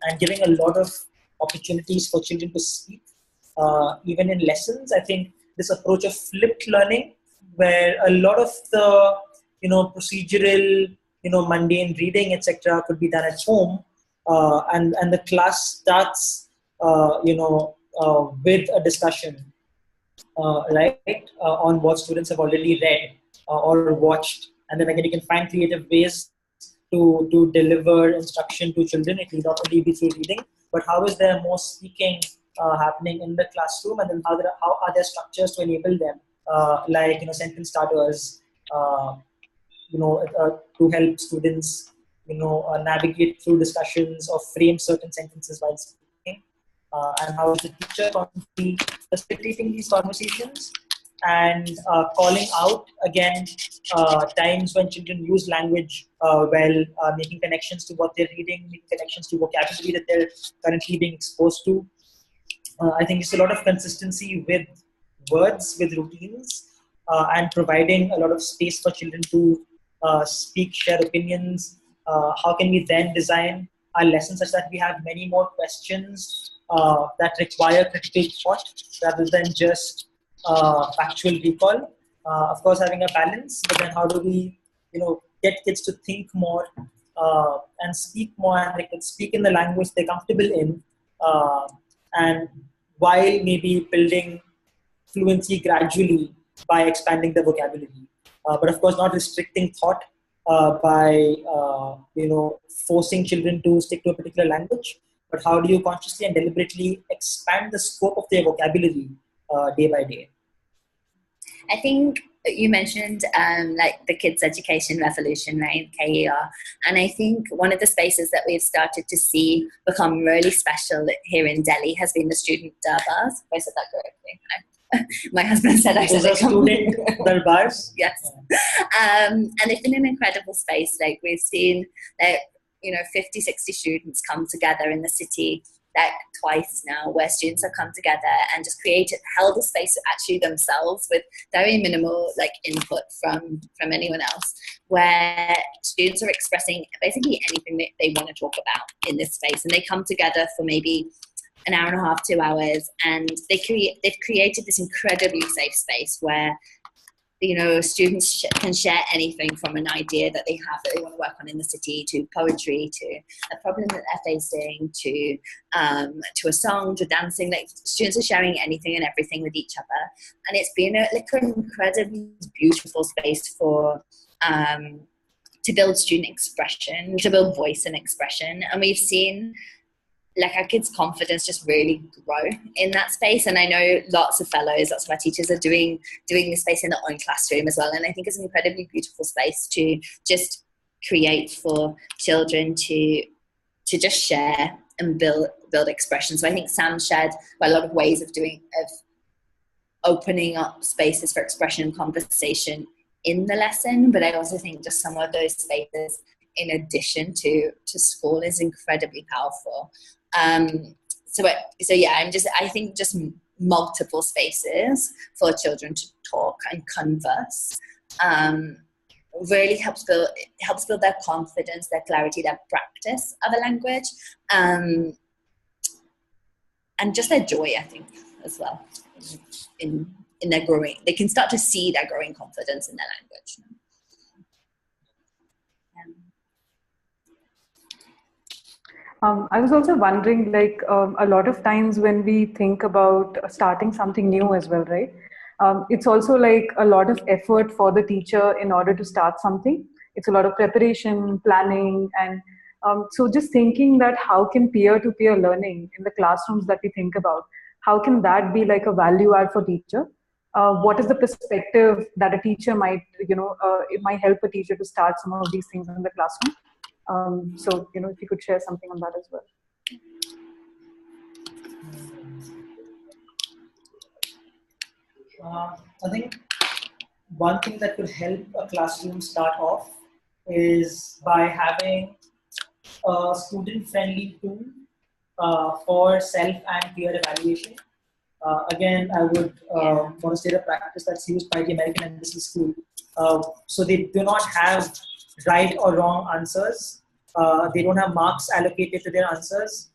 And giving a lot of opportunities for children to speak, even in lessons. I think this approach of flipped learning, where a lot of the procedural, mundane reading, etc., could be done at home, and the class starts, with a discussion, right, on what students have already read or watched, and then again you can find creative ways to deliver instruction to children. It will not only be through reading, but how is there more speaking happening in the classroom, and then how are there structures to enable them, like sentence starters, to help students navigate through discussions or frame certain sentences while speaking, and how is the teacher constantly facilitating these conversations, and calling out again times when children use language well, making connections to what they're reading, making connections to vocabulary that they're currently being exposed to. I think it's a lot of consistency with words, with routines, and providing a lot of space for children to speak, share opinions. How can we then design our lessons such that we have many more questions that require critical thought rather than just factual recall? Of course, having a balance, but then how do we, get kids to think more and speak more, and they can speak in the language they're comfortable in, and while maybe building fluency gradually by expanding the vocabulary, but of course not restricting thought by forcing children to stick to a particular language. But how do you consciously and deliberately expand the scope of their vocabulary day by day? I think you mentioned like the kids' education revolution, right, KER, and I think one of the spaces that we've started to see become really special here in Delhi has been the student darbars. If I said that correctly. My husband said I said it. Student darbars. Yes, and it's been an incredible space. Like we've seen that 50, 60 students come together in the city like twice now, where students have come together and just held a space actually themselves with very minimal like input from anyone else, where students are expressing basically anything that they want to talk about in this space, and they come together for maybe an hour and a half, 2 hours, and they've created this incredibly safe space where students can share anything from an idea that they have that they want to work on in the city, to poetry, to a problem that they're facing, to a song, to dancing. Like students are sharing anything and everything with each other, and it's been an incredibly beautiful space for to build student expression, to build voice and expression, and we've seen like our kids' confidence just really grow in that space. And I know lots of fellows, lots of our teachers are doing this space in their own classroom as well. And I think it's an incredibly beautiful space to just create for children to just share and build expression. So I think Sam shared a lot of ways of opening up spaces for expression and conversation in the lesson. But I also think just some of those spaces in addition to school is incredibly powerful. so yeah, I think just multiple spaces for children to talk and converse really helps build their confidence, their clarity, their practice of a language, and just their joy, I think, as well, in their growing. They can start to see their growing confidence in their language. I was also wondering, like, a lot of times when we think about starting something new as well, right? It's also like a lot of effort for the teacher in order to start something. It's a lot of preparation, planning, and so just thinking that how can peer-to-peer learning in the classrooms that we think about, how can that be like a value add for teacher? What is the perspective that a teacher might, it might help a teacher to start some of these things in the classroom? So, if you could share something on that as well. I think one thing that could help a classroom start off is by having a student-friendly tool for self and peer evaluation. Again, I would want to state a practice that's used by the American Embassy School. So they do not have right or wrong answers. They don't have marks allocated to their answers.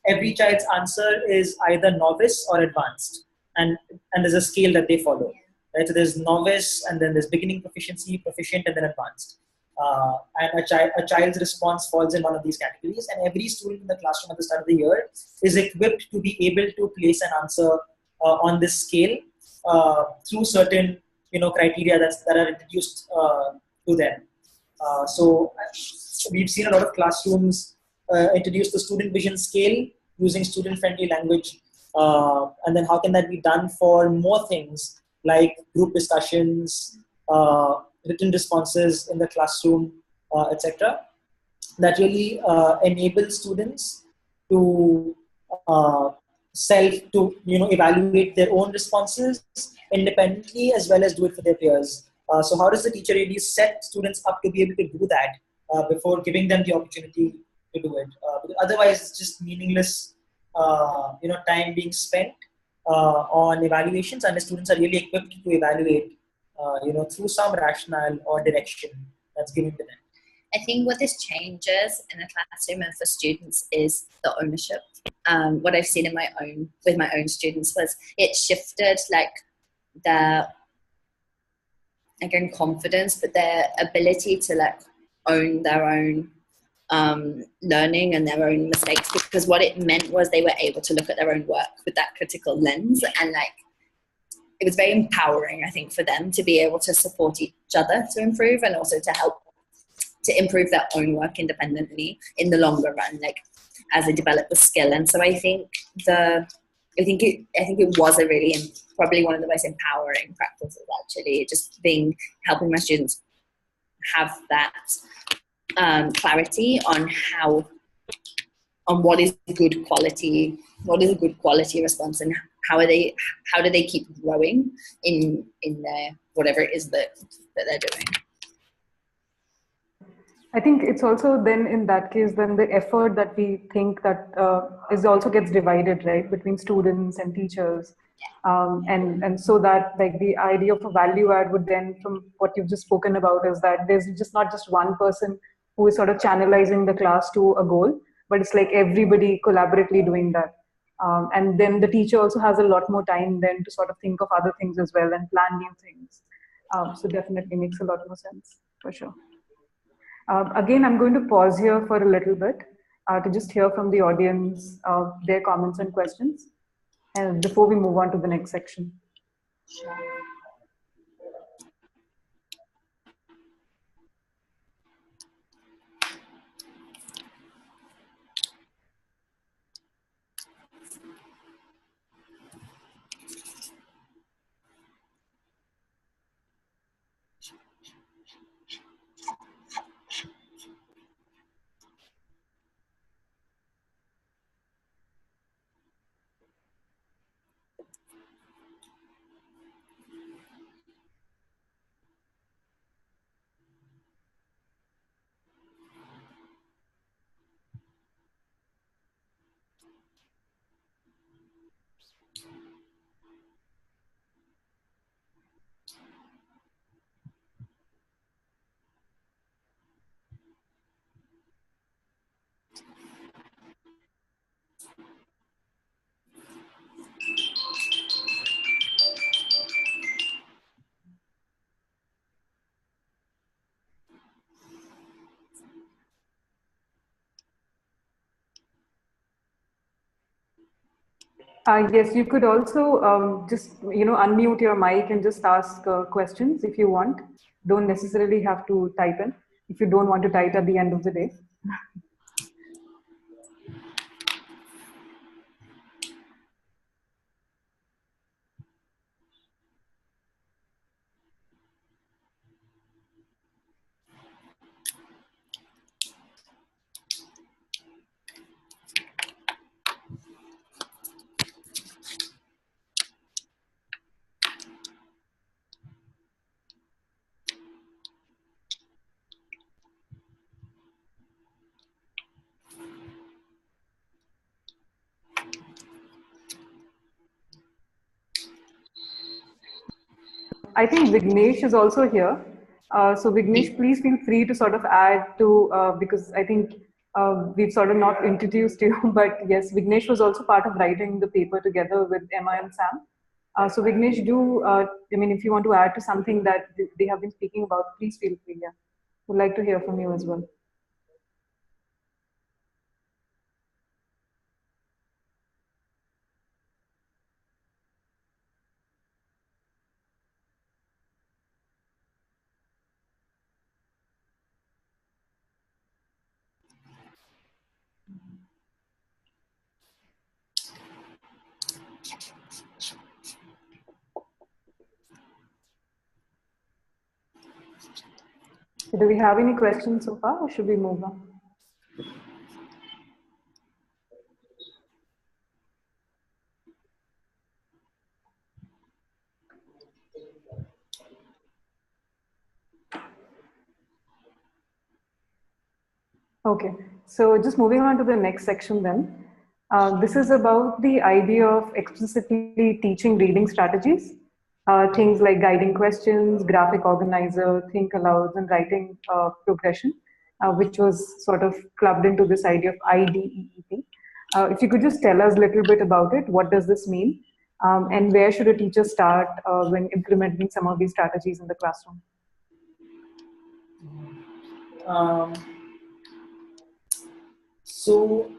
Every child's answer is either novice or advanced, and there's a scale that they follow. Right? So there's novice, and then there's beginning proficiency, proficient, and then advanced. And a child's response falls in one of these categories, and every student in the classroom at the start of the year is equipped to be able to place an answer on this scale through certain criteria that are introduced to them. So we've seen a lot of classrooms introduce the student vision scale using student-friendly language, and then how can that be done for more things like group discussions, written responses in the classroom, etc. That really enables students to evaluate their own responses independently as well as do it for their peers. So how does the teacher really set students up to be able to do that before giving them the opportunity to do it? Because otherwise, it's just meaningless, time being spent on evaluations, and the students are really equipped to evaluate, through some rationale or direction that's given to them. I think what this changes in the classroom and for students is the ownership. What I've seen with my own students was it shifted like their, again, confidence, but their ability to like own their own learning and their own mistakes, because what it meant was they were able to look at their own work with that critical lens, and like it was very empowering, I think, for them to be able to support each other to improve, and also to help to improve their own work independently in the longer run, like as they develop the skill. And so I think it was a really, probably one of the most empowering practices, actually, just helping my students have that clarity on what is good quality response, and how do they keep growing in their whatever it is that they're doing. I think it's also then in that case, then the effort that we think that is also gets divided, right, between students and teachers. And so that like the idea of a value add would then, from what you've just spoken about, is that there's just not just one person who is sort of channelizing the class to a goal, but it's like everybody collaboratively doing that. And then the teacher also has a lot more time then to sort of think of other things as well and plan new things. So definitely makes a lot more sense, for sure. Again, I'm going to pause here for a little bit to just hear from the audience their comments and questions, and before we move on to the next section. Yes, you could also just unmute your mic and just ask questions if you want. Don't necessarily have to type in if you don't want to type at the end of the day. I think Vignesh is also here. So Vignesh, please feel free to sort of add to, because I think we've sort of not introduced you, but yes, Vignesh was also part of writing the paper together with Emma and Sam. So Vignesh, if you want to add to something that they have been speaking about, please feel free. Yeah, would like to hear from you as well. Do we have any questions so far, or should we move on? Okay, so just moving on to the next section then. This is about the idea of explicitly teaching reading strategies, things like guiding questions, graphic organizer, think aloud, and writing progression, which was sort of clubbed into this idea of IDEET. If you could just tell us a little bit about it, what does this mean? And where should a teacher start when implementing some of these strategies in the classroom? So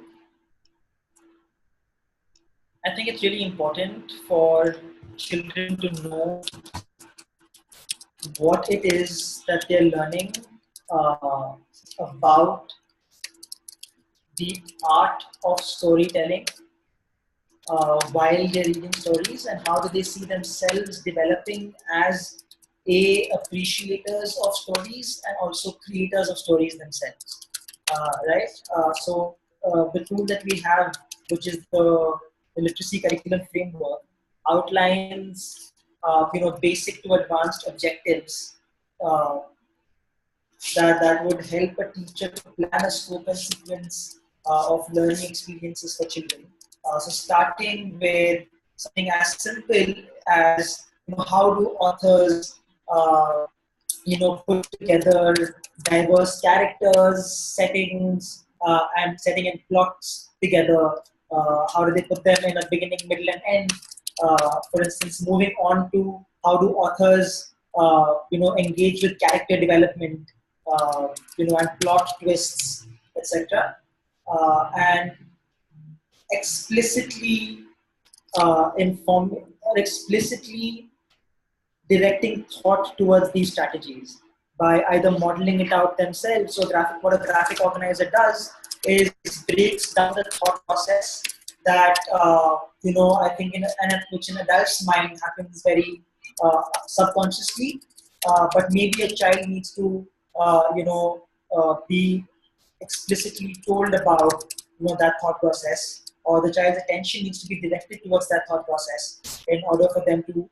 I think it's really important for children to know what it is that they're learning about the art of storytelling while they're reading stories, and how do they see themselves developing as appreciators of stories and also creators of stories themselves, right? The tool that we have, which is the literacy curriculum framework, outlines basic to advanced objectives that would help a teacher to plan a scope and sequence of learning experiences for children. So starting with something as simple as how do authors put together diverse characters, settings, and setting and plots together. How do they put them in a beginning, middle, and end? For instance, moving on to how do authors engage with character development, and plot twists, etc. And explicitly informing or explicitly directing thought towards these strategies by either modeling it out themselves. So what a graphic organizer does is breaks down the thought process that I think which in adult's mind happens very subconsciously, but maybe a child needs to be explicitly told about that thought process, or the child's attention needs to be directed towards that thought process in order for them to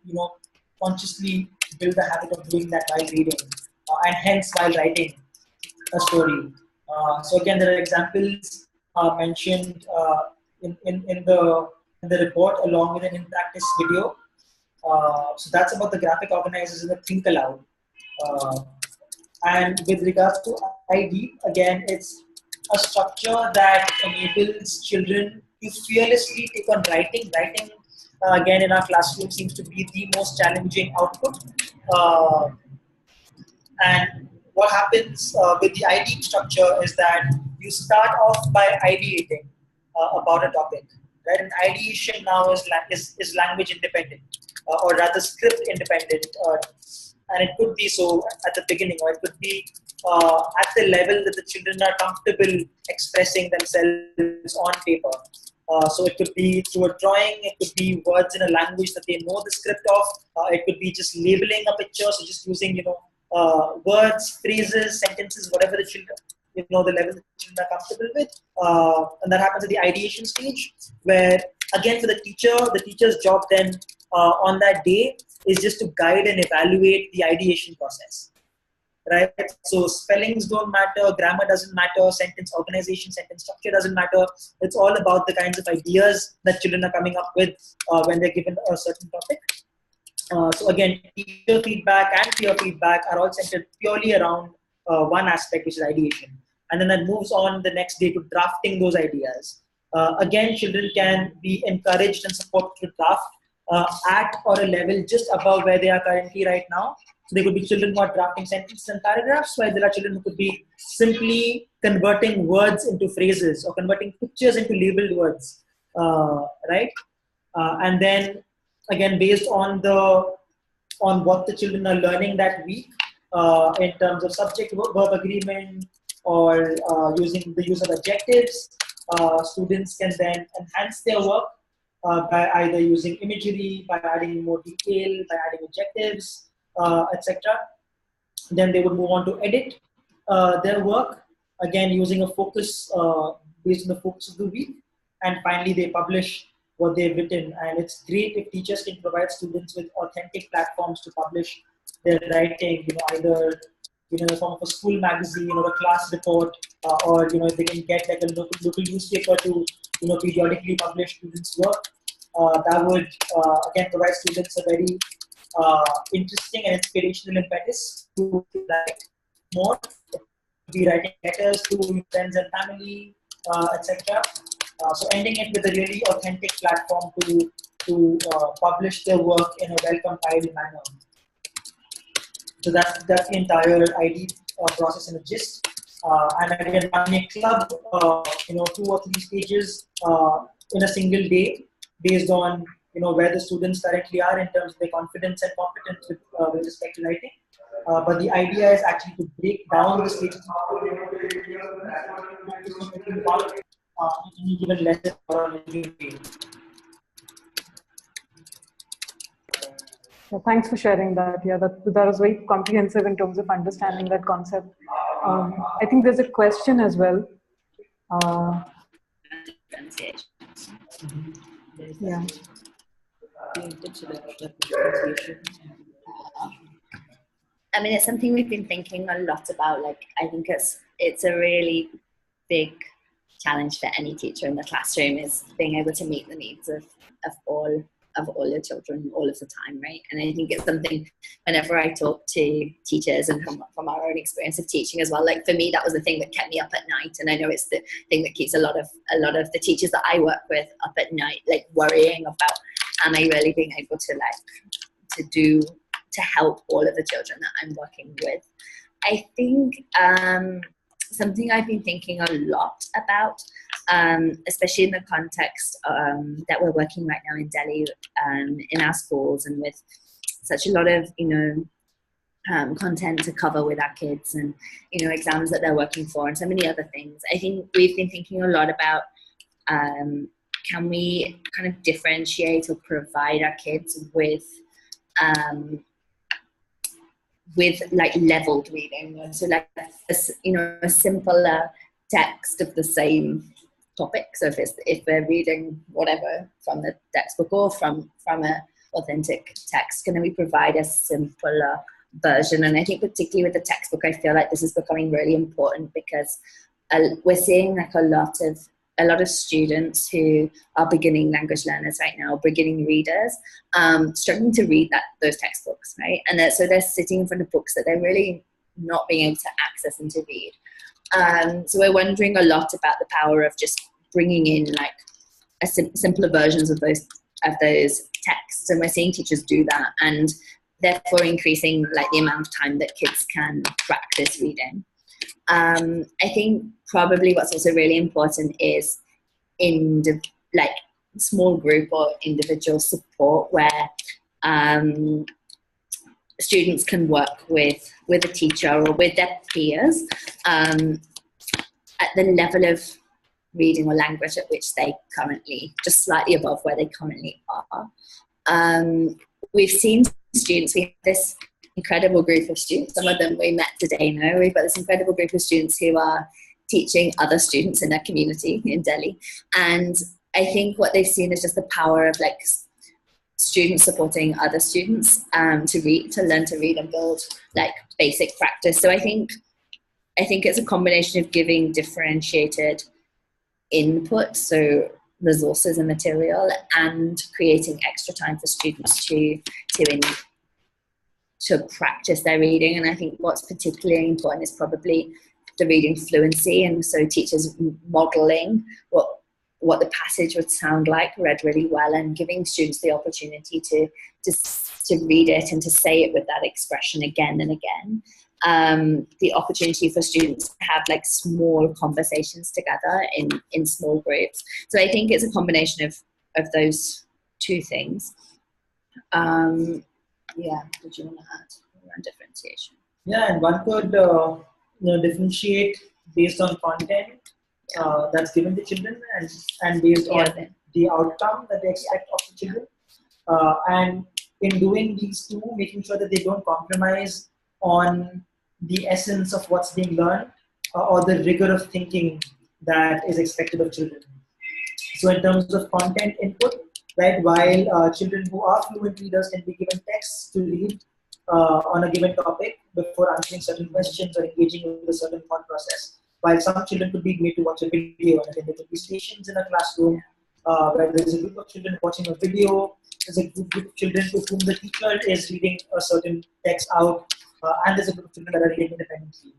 consciously build the habit of doing that while reading, and hence while writing a story. So again, there are examples mentioned in the report, along with an in-practice video. So that's about the graphic organizers and the think aloud. And with regards to ID, again, it's a structure that enables children to fearlessly take on writing. Writing, again, in our classroom seems to be the most challenging output. And what happens with the ID structure is that you start off by ideating about a topic. right? And ideation now is language independent, or rather script independent, and it could be so at the beginning, or it could be at the level that the children are comfortable expressing themselves on paper. So it could be through a drawing, it could be words in a language that they know the script of, it could be just labeling a picture, so just using, words, phrases, sentences, whatever the children, the level the children are comfortable with. And that happens at the ideation stage, where again for the teacher's job then on that day is just to guide and evaluate the ideation process. Right? So spellings don't matter, grammar doesn't matter, sentence organization, sentence structure doesn't matter. It's all about the kinds of ideas that children are coming up with when they're given a certain topic. So again, teacher feedback and peer feedback are all centered purely around one aspect, which is ideation. And then that moves on the next day to drafting those ideas. Again, children can be encouraged and supported to draft at or a level just above where they are currently right now. So there could be children who are drafting sentences and paragraphs, while there are children who could be simply converting words into phrases or converting pictures into labeled words, right? And then again, based on what the children are learning that week in terms of subject-verb agreement or using the use of adjectives, students can then enhance their work by either using imagery, by adding more detail, by adding adjectives, etc. Then they would move on to edit their work, again using a focus based on the focus of the week. And finally, they publish what they've written. And it's great if teachers can provide students with authentic platforms to publish their writing, either in the form of a school magazine or a class report, or if they can get like a local newspaper to periodically publish students' work. That would again provide students a very interesting and inspirational impetus to write more, be writing letters to friends and family, etc. So ending it with a really authentic platform to publish their work in a well-compiled manner. So that's the entire ID process in a gist. And again, running a club, 2 or 3 stages in a single day, based on where the students currently are in terms of their confidence and competence with respect to writing. But the idea is actually to break down the stages in any given lesson or in any given day. Thanks for sharing that. Yeah, that was very comprehensive in terms of understanding that concept. I think there's a question as well. Yeah. I mean, it's something we've been thinking a lot about. Like, I think it's a really big challenge for any teacher in the classroom, is being able to meet the needs of all your children all of the time, right? And I think it's something whenever I talk to teachers, and from our own experience of teaching as well, like for me, that was the thing that kept me up at night. And I know it's the thing that keeps a lot of the teachers that I work with up at night, like worrying about, am I really being able to help all of the children that I'm working with? I think something I've been thinking a lot about, especially in the context that we're working right now in Delhi, in our schools, and with such a lot of content to cover with our kids, and exams that they're working for, and so many other things. I think we've been thinking a lot about can we kind of differentiate or provide our kids with like leveled reading, so like a simpler text of the same topic. So if they're reading whatever from the textbook or from an authentic text, can we provide a simpler version? And I think particularly with the textbook, I feel like this is becoming really important, because we're seeing like a lot of students who are beginning language learners right now, beginning readers, struggling to read those textbooks, right? And so they're sitting in front of books that they're really not being able to access and to read. So we're wondering a lot about the power of just bringing in like simpler versions of those texts, and we're seeing teachers do that, and therefore increasing like the amount of time that kids can practice reading. I think probably what's also really important is small group or individual support where students can work with a teacher or with their peers at the level of reading or language at which they currently, just slightly above where they currently are. We've seen students, we have this incredible group of students, some of them we met today now, we've got this incredible group of students who are teaching other students in their community in Delhi. And I think what they've seen is just the power of like students supporting other students to learn to read and build like basic practice. So I think it's a combination of giving differentiated input, so resources and material, and creating extra time for students to practice their reading. And I think what's particularly important is probably the reading fluency, and so teachers modeling what the passage would sound like read really well, and giving students the opportunity to read it and to say it with that expression again and again. The opportunity for students to have like small conversations together in small groups. So I think it's a combination of those two things. Yeah, did you want to add around differentiation? Yeah, and one could differentiate based on content that's given to children and based on the outcome that they expect of the children. And in doing these two, making sure that they don't compromise on the essence of what's being learned or the rigor of thinking that is expected of children. So in terms of content input, right, while children who are fluent readers can be given texts to read on a given topic before answering certain questions or engaging with a certain thought process, while some children could be made to watch a video, and then there could be stations in a classroom where there is a group of children watching a video, there's a group of children to whom the teacher is reading a certain text out, and there's a group of children that are reading independently.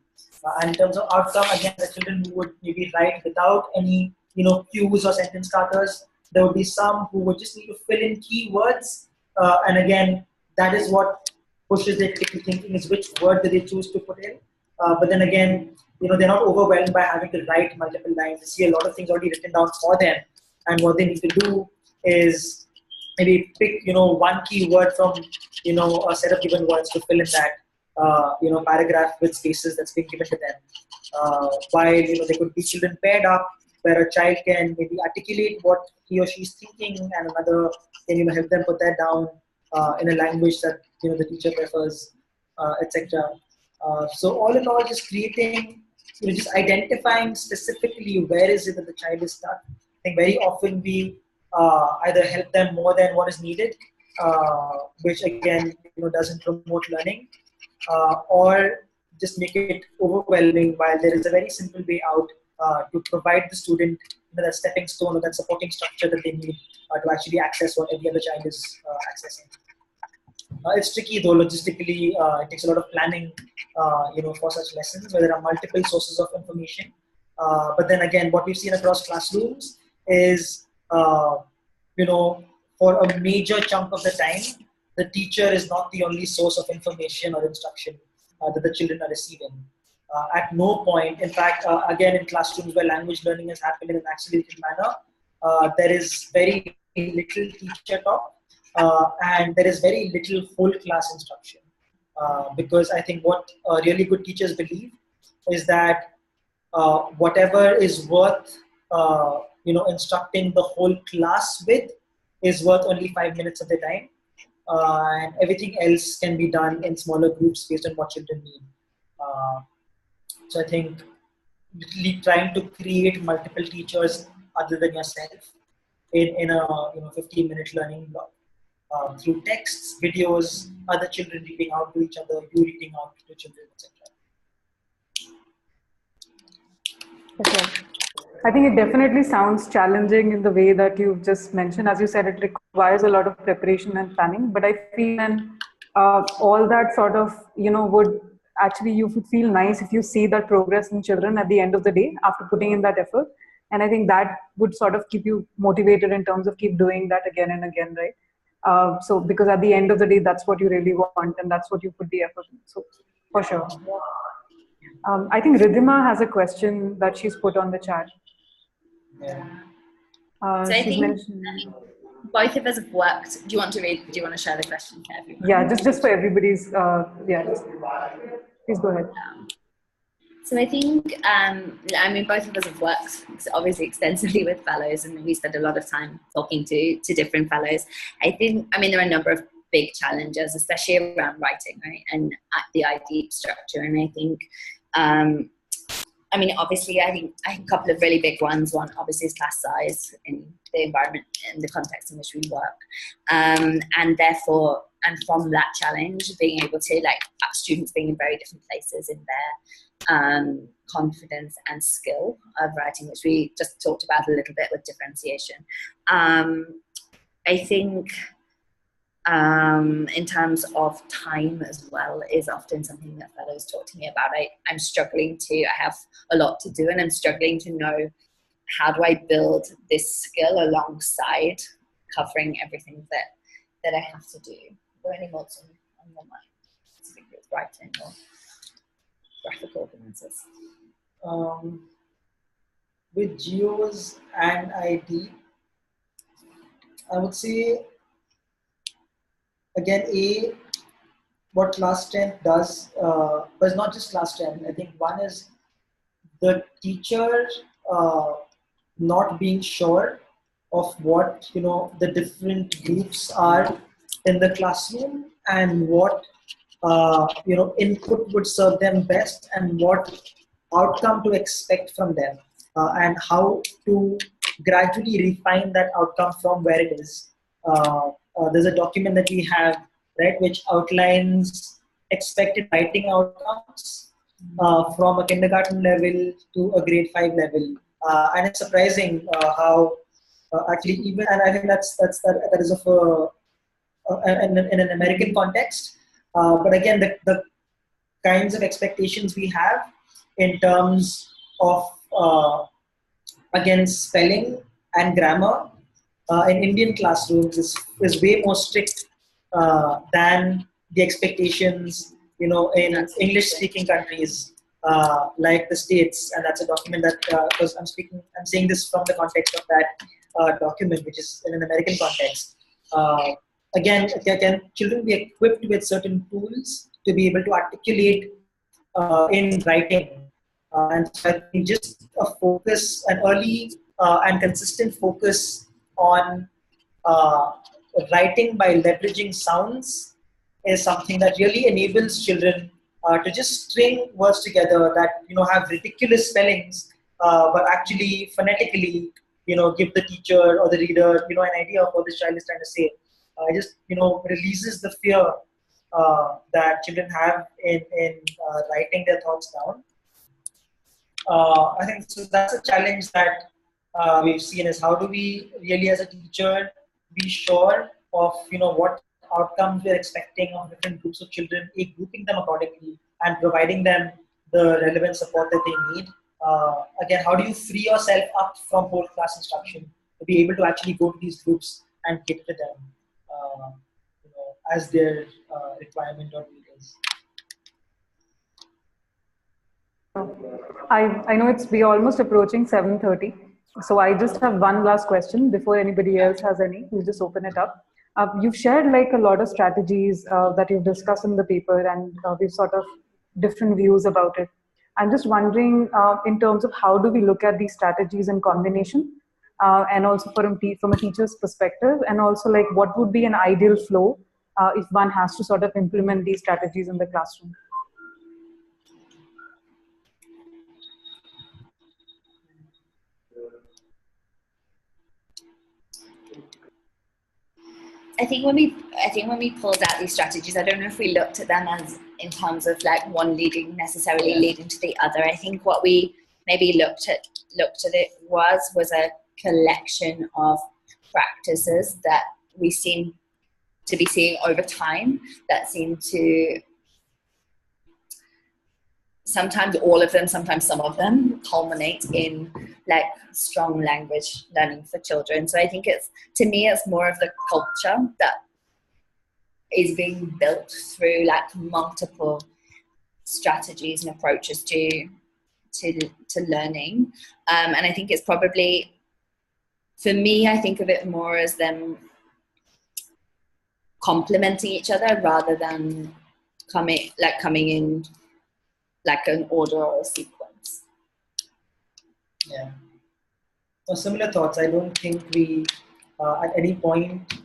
And in terms of outcome, again, the children who would maybe write without any cues or sentence starters, there would be some who would just need to fill in keywords, and again, that is what pushes their critical thinking, is which word do they choose to put in. But then again, they're not overwhelmed by having to write multiple lines. They see a lot of things already written down for them, and what they need to do is maybe pick one key word from a set of given words to fill in that paragraph with spaces that's been given to them. While there could be children paired up where a child can maybe articulate what he or she is thinking, and another can help them put that down in a language that the teacher prefers, etc. So all in all, just creating, just identifying specifically where is it that the child is stuck. I think very often we either help them more than what is needed, which again doesn't promote learning, or just make it overwhelming, while there is a very simple way out to provide the student that stepping stone or that supporting structure that they need to actually access what every other child is accessing. It's tricky though logistically. It takes a lot of planning, for such lessons where there are multiple sources of information. But then again, what we've seen across classrooms is, for a major chunk of the time, the teacher is not the only source of information or instruction that the children are receiving. At no point, in fact, again, in classrooms where language learning has happened in an accelerated manner, there is very little teacher talk, and there is very little whole class instruction. Because I think what really good teachers believe is that whatever is worth instructing the whole class with is worth only 5 minutes of the time, and everything else can be done in smaller groups based on what children need. So I think literally trying to create multiple teachers other than yourself in a 15-minute learning block through texts, videos, other children reading out to each other, you reading out to children, etc. Okay. I think it definitely sounds challenging in the way that you've just mentioned. As you said, it requires a lot of preparation and planning. But I feel all that sort of, would actually, you would feel nice if you see that progress in children at the end of the day after putting in that effort. And I think that would sort of keep you motivated in terms of keep doing that again and again, right? So because at the end of the day, that's what you really want, and that's what you put the effort in. So for sure. I think Ridhima has a question that she's put on the chat. Yeah. So I She's think mentioned. both of us have worked. Do you want to read? Do you want to share the question for everyone? Yeah, just for everybody's. Yeah, just, please go ahead. So I think, I mean, both of us have worked obviously extensively with fellows, and we spend a lot of time talking to different fellows. I think, I mean, there are a number of big challenges, especially around writing, right, and the ID structure. And I think, I mean, obviously, I think a couple of really big ones. One, obviously, is class size in the environment and the context in which we work. And therefore, and from that challenge, being able to, like, students being in very different places in their confidence and skill of writing, which we just talked about a little bit with differentiation. I think in terms of time as well is often something that fellows talk to me about. I'm struggling I have a lot to do, and I'm struggling to know how do I build this skill alongside covering everything that I have to do. Are there any thoughts on your mind, specifically with writing or graphical audiences? With geos and ID, I would say, again, what class 10 does, but it's not just class 10. I think one is the teacher not being sure of what, the different groups are in the classroom, and what input would serve them best, and what outcome to expect from them, and how to gradually refine that outcome from where it is. There's a document that we have, right, which outlines expected writing outcomes from a kindergarten level to a grade 5 level, and it's surprising how actually even, and I think that is of in an American context, but again, the kinds of expectations we have in terms of again, spelling and grammar in Indian classrooms is way more strict than the expectations, in English-speaking countries like the States. And that's a document that, because I'm saying this from the context of that document, which is in an American context. Again, can children be equipped with certain tools to be able to articulate in writing? And so I think just a focus, an early and consistent focus on writing by leveraging sounds is something that really enables children to just string words together that have ridiculous spellings, but actually phonetically give the teacher or the reader an idea of what this child is trying to say. It just releases the fear that children have in writing their thoughts down. I think so. That's a challenge that we've seen, is how do we really, as a teacher, be sure of what outcomes we're expecting of different groups of children, grouping them accordingly, and providing them the relevant support that they need. Again, how do you free yourself up from whole class instruction to be able to actually go to these groups and cater to them as their requirement or need is? I know we're almost approaching 7:30, so I just have one last question before anybody else has any. We'll just open it up. You've shared like a lot of strategies that you've discussed in the paper, and we've sort of different views about it. I'm just wondering, in terms of how do we look at these strategies in combination, and also from a teacher's perspective, and also like what would be an ideal flow if one has to sort of implement these strategies in the classroom. I think when we pulled out these strategies, I don't know if we looked at them as in terms of like one necessarily leading to the other. I think what we maybe looked at it was a collection of practices that we seem to be seeing over time that seem to, sometimes all of them, sometimes some of them, culminate in like strong language learning for children. So I think to me it's more of the culture that is being built through like multiple strategies and approaches to learning. And I think it's probably for me, I think of it more as them complementing each other rather than coming in like an order or a sequence. Yeah. So similar thoughts. I don't think we at any point,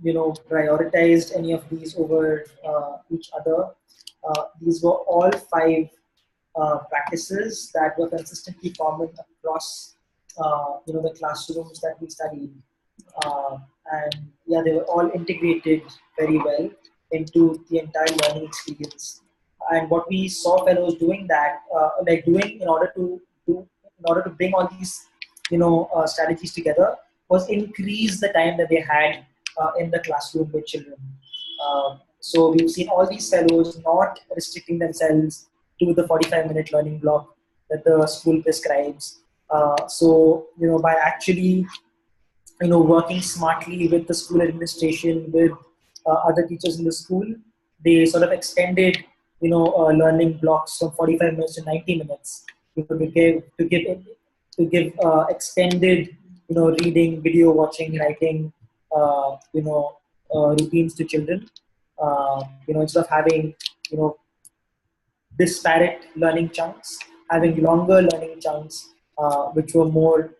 prioritized any of these over each other. These were all five practices that were consistently common across, the classrooms that we studied. And yeah, they were all integrated very well into the entire learning experience. And what we saw fellows doing that, doing in order to bring all these, strategies together, was increase the time that they had in the classroom with children. So we've seen all these fellows not restricting themselves to the 45-minute learning block that the school prescribes. So, by actually working smartly with the school administration, with other teachers in the school, they sort of extended, learning blocks from 45 minutes to 90 minutes, to give extended, reading, video watching, writing, routines to children. Instead of having, you know, disparate learning chunks, having longer learning chunks, which were more,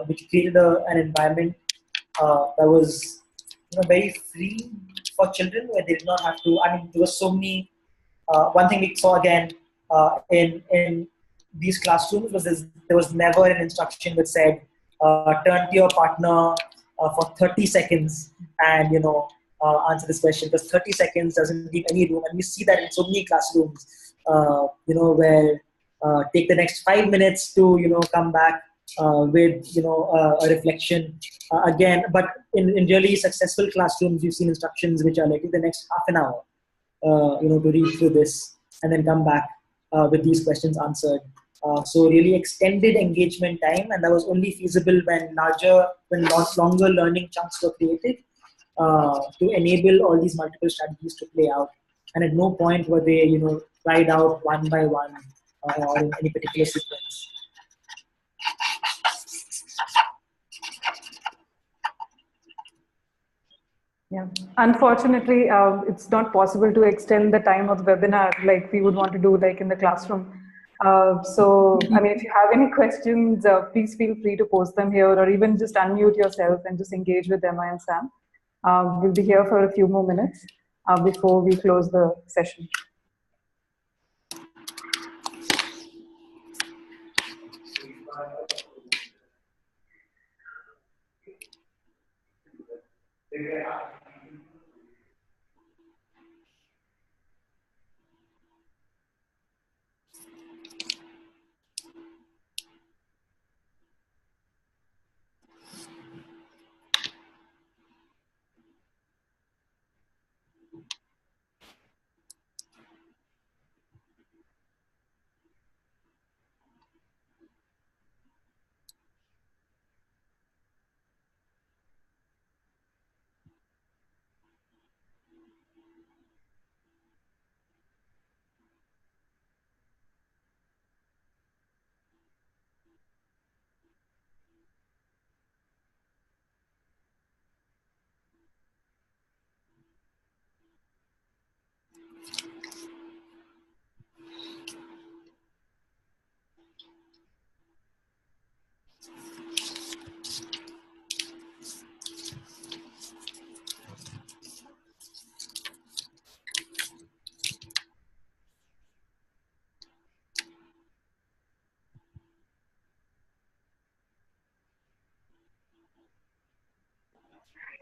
which created an environment that was very free for children, where they did not have to. I mean, there were so many. One thing we saw again in these classrooms was there was never an instruction that said turn to your partner for 30 seconds and answer this question, because 30 seconds doesn't leave any room, and we see that in so many classrooms. Where take the next 5 minutes to come back with a reflection again. But in really successful classrooms, you've seen instructions which are like the next half an hour, to read through this and then come back with these questions answered. So really extended engagement time, and that was only feasible when longer learning chunks were created to enable all these multiple strategies to play out. And at no point were they, tried out one by one or in any particular sequence. Yeah, unfortunately, it's not possible to extend the time of the webinar like we would want to do like in the classroom. So, I mean, if you have any questions, please feel free to post them here, or even just unmute yourself and just engage with Emma and Sam. We'll be here for a few more minutes before we close the session.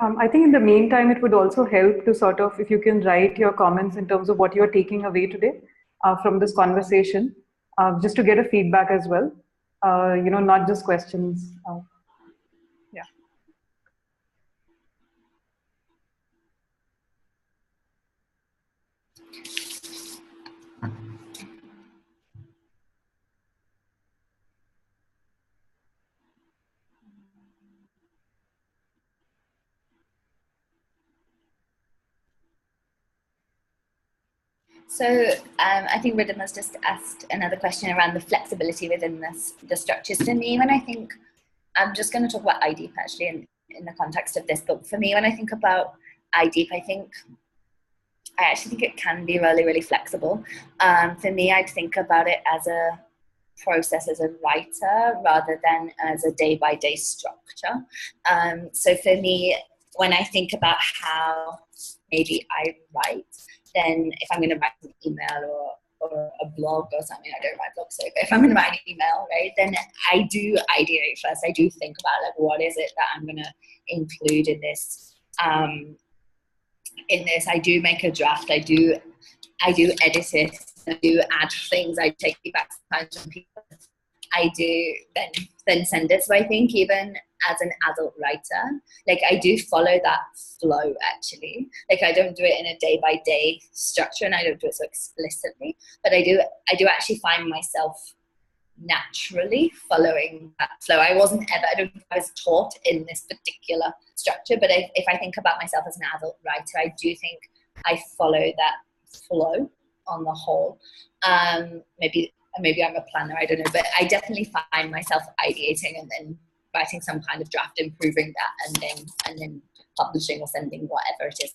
I think in the meantime, it would also help to sort of, if you can write your comments in terms of what you're taking away today from this conversation, just to get a feedback as well, not just questions. Yeah. So I think Rhythm has just asked another question around the flexibility within the structures. For me, when I think I'm just going to talk about IDEEP actually in the context of this. But for me, when I think about IDEEP, I actually think it can be really, really flexible. For me, I'd think about it as a process as a writer rather than as a day-by-day structure. So for me, when I think about how maybe I write, then if I'm going to write an email or a blog or something, I don't write blogs, so if I'm going to write an email, right, then I do ideate first. I do think about like, what is it that I'm going to include in this? I do make a draft. I do edit it. I do add things. I take feedback sometimes from people. I do then send it. So I think even as an adult writer, like I do follow that flow actually. Like I don't do it in a day by day structure, and I don't do it so explicitly, but I do actually find myself naturally following that flow. I don't think I was taught in this particular structure, but if I think about myself as an adult writer, I do think I follow that flow on the whole. Maybe I'm a planner, I don't know, but I definitely find myself ideating and then writing some kind of draft, improving that, and then publishing or sending whatever it is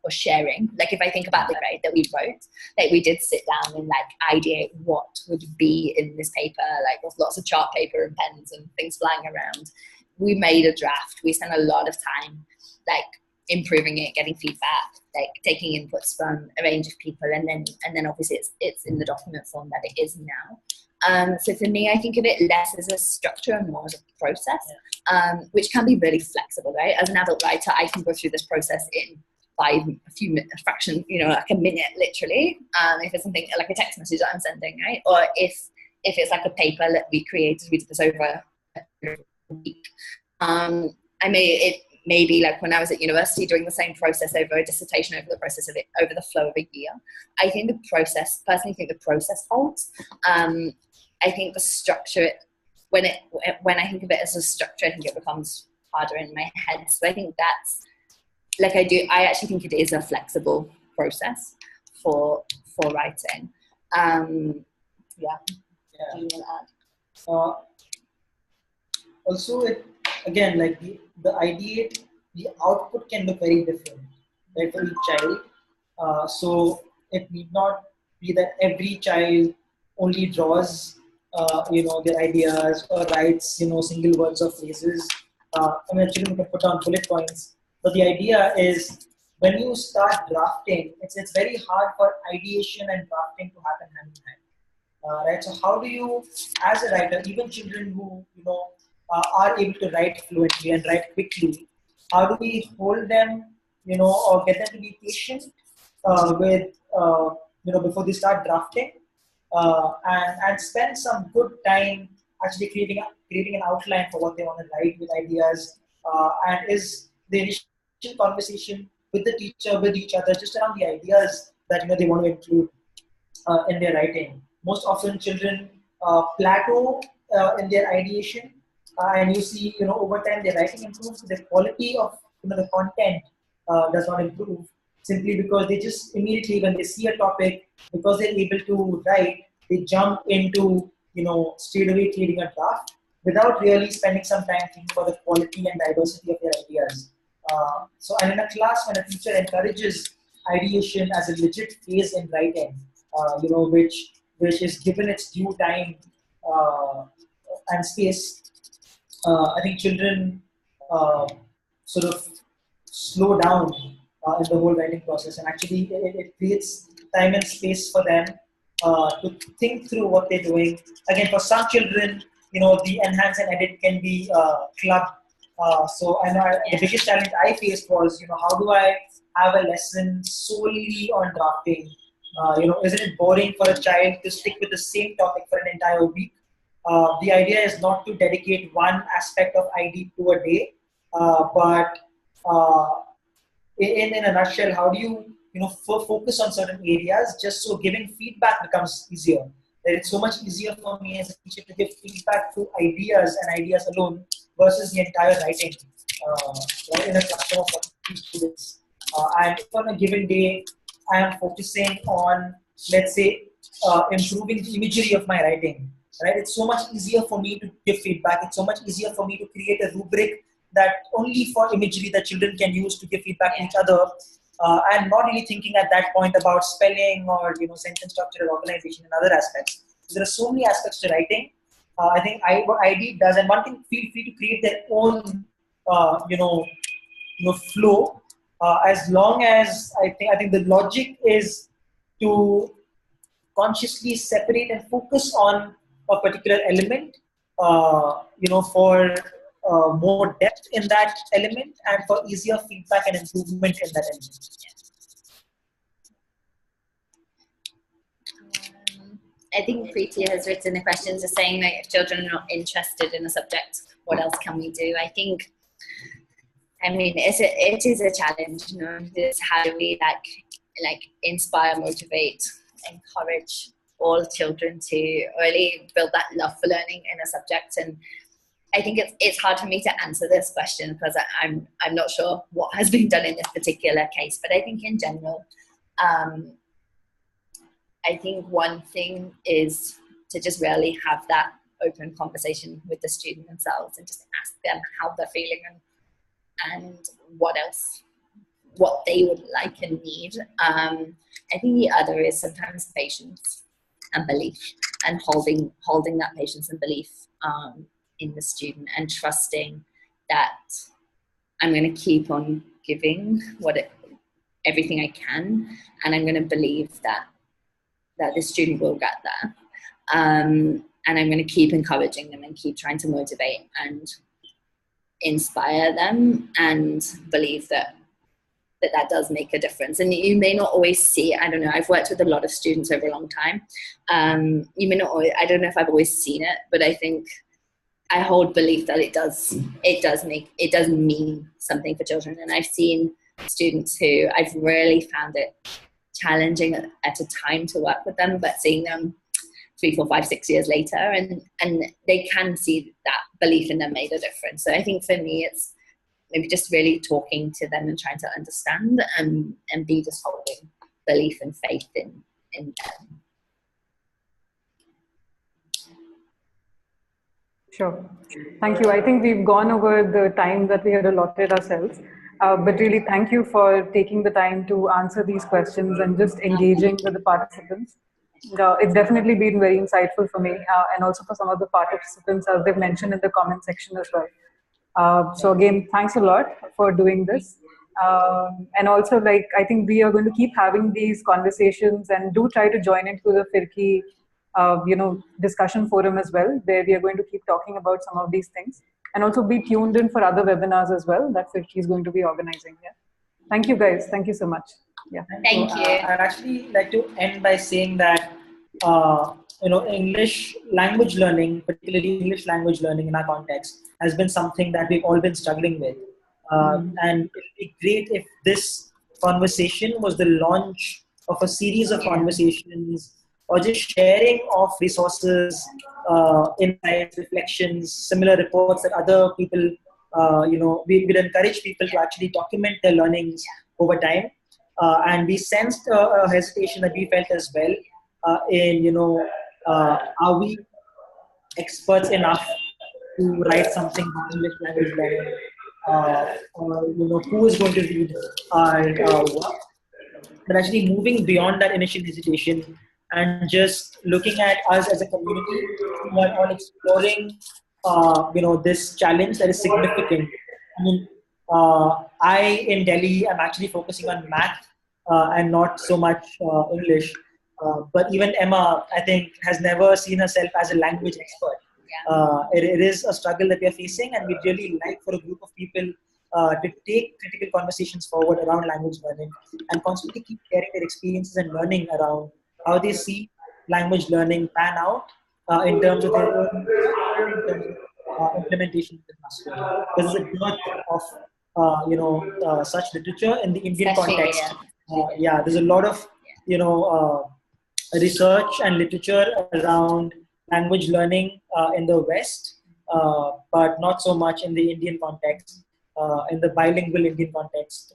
or sharing. Like if I think about the right that we wrote, like we did sit down and like ideate what would be in this paper. Like there's lots of chart paper and pens and things flying around. We made a draft. We spent a lot of time like improving it, getting feedback, like taking inputs from a range of people, and then obviously it's in the document form that it is now. So for me, I think of it less as a structure and more as a process, which can be really flexible, right? As an adult writer, I can go through this process in a fraction, like a minute, literally. If it's something like a text message that I'm sending, right? Or if it's like a paper that we created, we did this over a week. Maybe like when I was at university doing the same process over a dissertation, over the process of it, over the flow of a year. I think personally think the process holds. I think the structure, when I think of it as a structure, I think it becomes harder in my head. So I think that's, like I actually think it is a flexible process for writing. Yeah. Do you want to add? Also, again, like the ideate, the output can look very different, right, for each child. So it need not be that every child only draws, their ideas or writes, single words or phrases. Children can put down bullet points. But the idea is when you start drafting, it's very hard for ideation and drafting to happen hand in hand. Right? So how do you, as a writer, even children who, are able to write fluently and write quickly, how do we hold them, or get them to be patient with, before they start drafting, and spend some good time actually creating an outline for what they want to write with ideas, and is the initial conversation with the teacher, with each other, just around the ideas that they want to include in their writing. Most often, children plateau in their ideation, and you see, over time, their writing improves. The quality of the content does not improve simply because they just immediately, when they see a topic, because they're able to write, they jump into straight away creating a draft without really spending some time thinking about the quality and diversity of their ideas. And in a class, when a teacher encourages ideation as a legit phase in writing, which is given its due time and space, I think children sort of slow down in the whole writing process, and actually it creates time and space for them to think through what they're doing. Again, for some children, the enhance and edit can be clubbed. So I know the biggest challenge I faced was, how do I have a lesson solely on drafting? Isn't it boring for a child to stick with the same topic for an entire week? The idea is not to dedicate one aspect of ID to a day, but in a nutshell, how do you focus on certain areas just so giving feedback becomes easier? That it's so much easier for me as a teacher to give feedback to ideas and ideas alone versus the entire writing in a classroom of 40 students. And on a given day, I am focusing on, let's say, improving the imagery of my writing. right? It's so much easier for me to give feedback. It's so much easier for me to create a rubric that only for imagery that children can use to give feedback to each other, and not really thinking at that point about spelling or sentence structure or organization and other aspects. So there are so many aspects to writing. I think what ID does, and one can feel free to create their own flow, as long as I think the logic is to consciously separate and focus on a particular element, for more depth in that element and for easier feedback and improvement in that element. I think Preeti has written the questions are saying that if children are not interested in a subject, what else can we do? I think, it is a challenge, It's how do we like inspire, motivate, encourage all children to really build that love for learning in a subject. And I think it's hard for me to answer this question because I'm not sure what has been done in this particular case. But I think in general, I think one thing is to just really have that open conversation with the student themselves and just ask them how they're feeling and what they would like and need. I think the other is sometimes patience and belief, and holding that patience and belief in the student, and trusting that I'm going to keep on giving everything I can, and I'm going to believe that the student will get there. And I'm going to keep encouraging them and keep trying to motivate and inspire them, and believe that does make a difference. And you may not always see it. I don't know. I've worked with a lot of students over a long time. You may not always, I don't know if I've always seen it, but I think I hold belief that it does mean something for children. And I've seen students who I've really found it challenging at a time to work with them, but seeing them 3, 4, 5, 6 years later, and they can see that belief in them made a difference. So I think for me, it's maybe just really talking to them and trying to understand, and be just holding belief and faith in them. Sure. Thank you. I think we've gone over the time that we had allotted ourselves. But really, thank you for taking the time to answer these questions and just engaging with the participants. It's definitely been very insightful for me, and also for some of the participants, as they've mentioned in the comment section as well. So again, thanks a lot for doing this. And also, I think we are going to keep having these conversations, and do try to join into the Firki, discussion forum as well, where we are going to keep talking about some of these things, and also be tuned in for other webinars as well that Firki is going to be organizing. Yeah. Thank you, guys. Thank you so much. Yeah. Thank you. I'd actually like to end by saying that, English language learning, particularly English language learning in our context, has been something that we've all been struggling with. And it would be great if this conversation was the launch of a series of conversations, or just sharing of resources, insights, reflections, similar reports that other people, we will encourage people to actually document their learnings over time. And we sensed a hesitation that we felt as well are we experts enough to write something on English language learning, or who is going to read our work? But actually moving beyond that initial hesitation and just looking at us as a community who are all exploring, this challenge that is significant. I mean, I in Delhi am actually focusing on math and not so much English. But even Emma, I think, has never seen herself as a language expert. It is a struggle that we are facing, and we'd really like for a group of people to take critical conversations forward around language learning, and constantly keep sharing their experiences and learning around how they see language learning pan out in terms of their own implementation in the classroom. Because there's a dearth of such literature in the Indian context. There's a lot of research and literature around language learning in the West, but not so much in the Indian context, in the bilingual Indian context,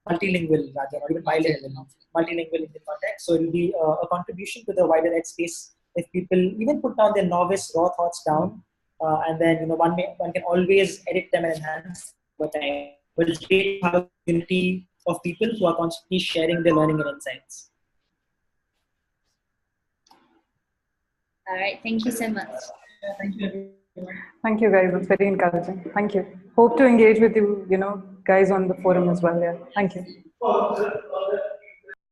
multilingual rather, not even bilingual, multilingual Indian context. So it will be a contribution to the wider ed space if people even put down their novice raw thoughts down, and then one can always edit them and enhance over time. But it's great to have a community of people who are constantly sharing their learning and insights. All right, thank you so much. Thank you. Thank you, guys. It's very encouraging. Thank you. Hope to engage with you, guys on the forum as well. Yeah. Thank you.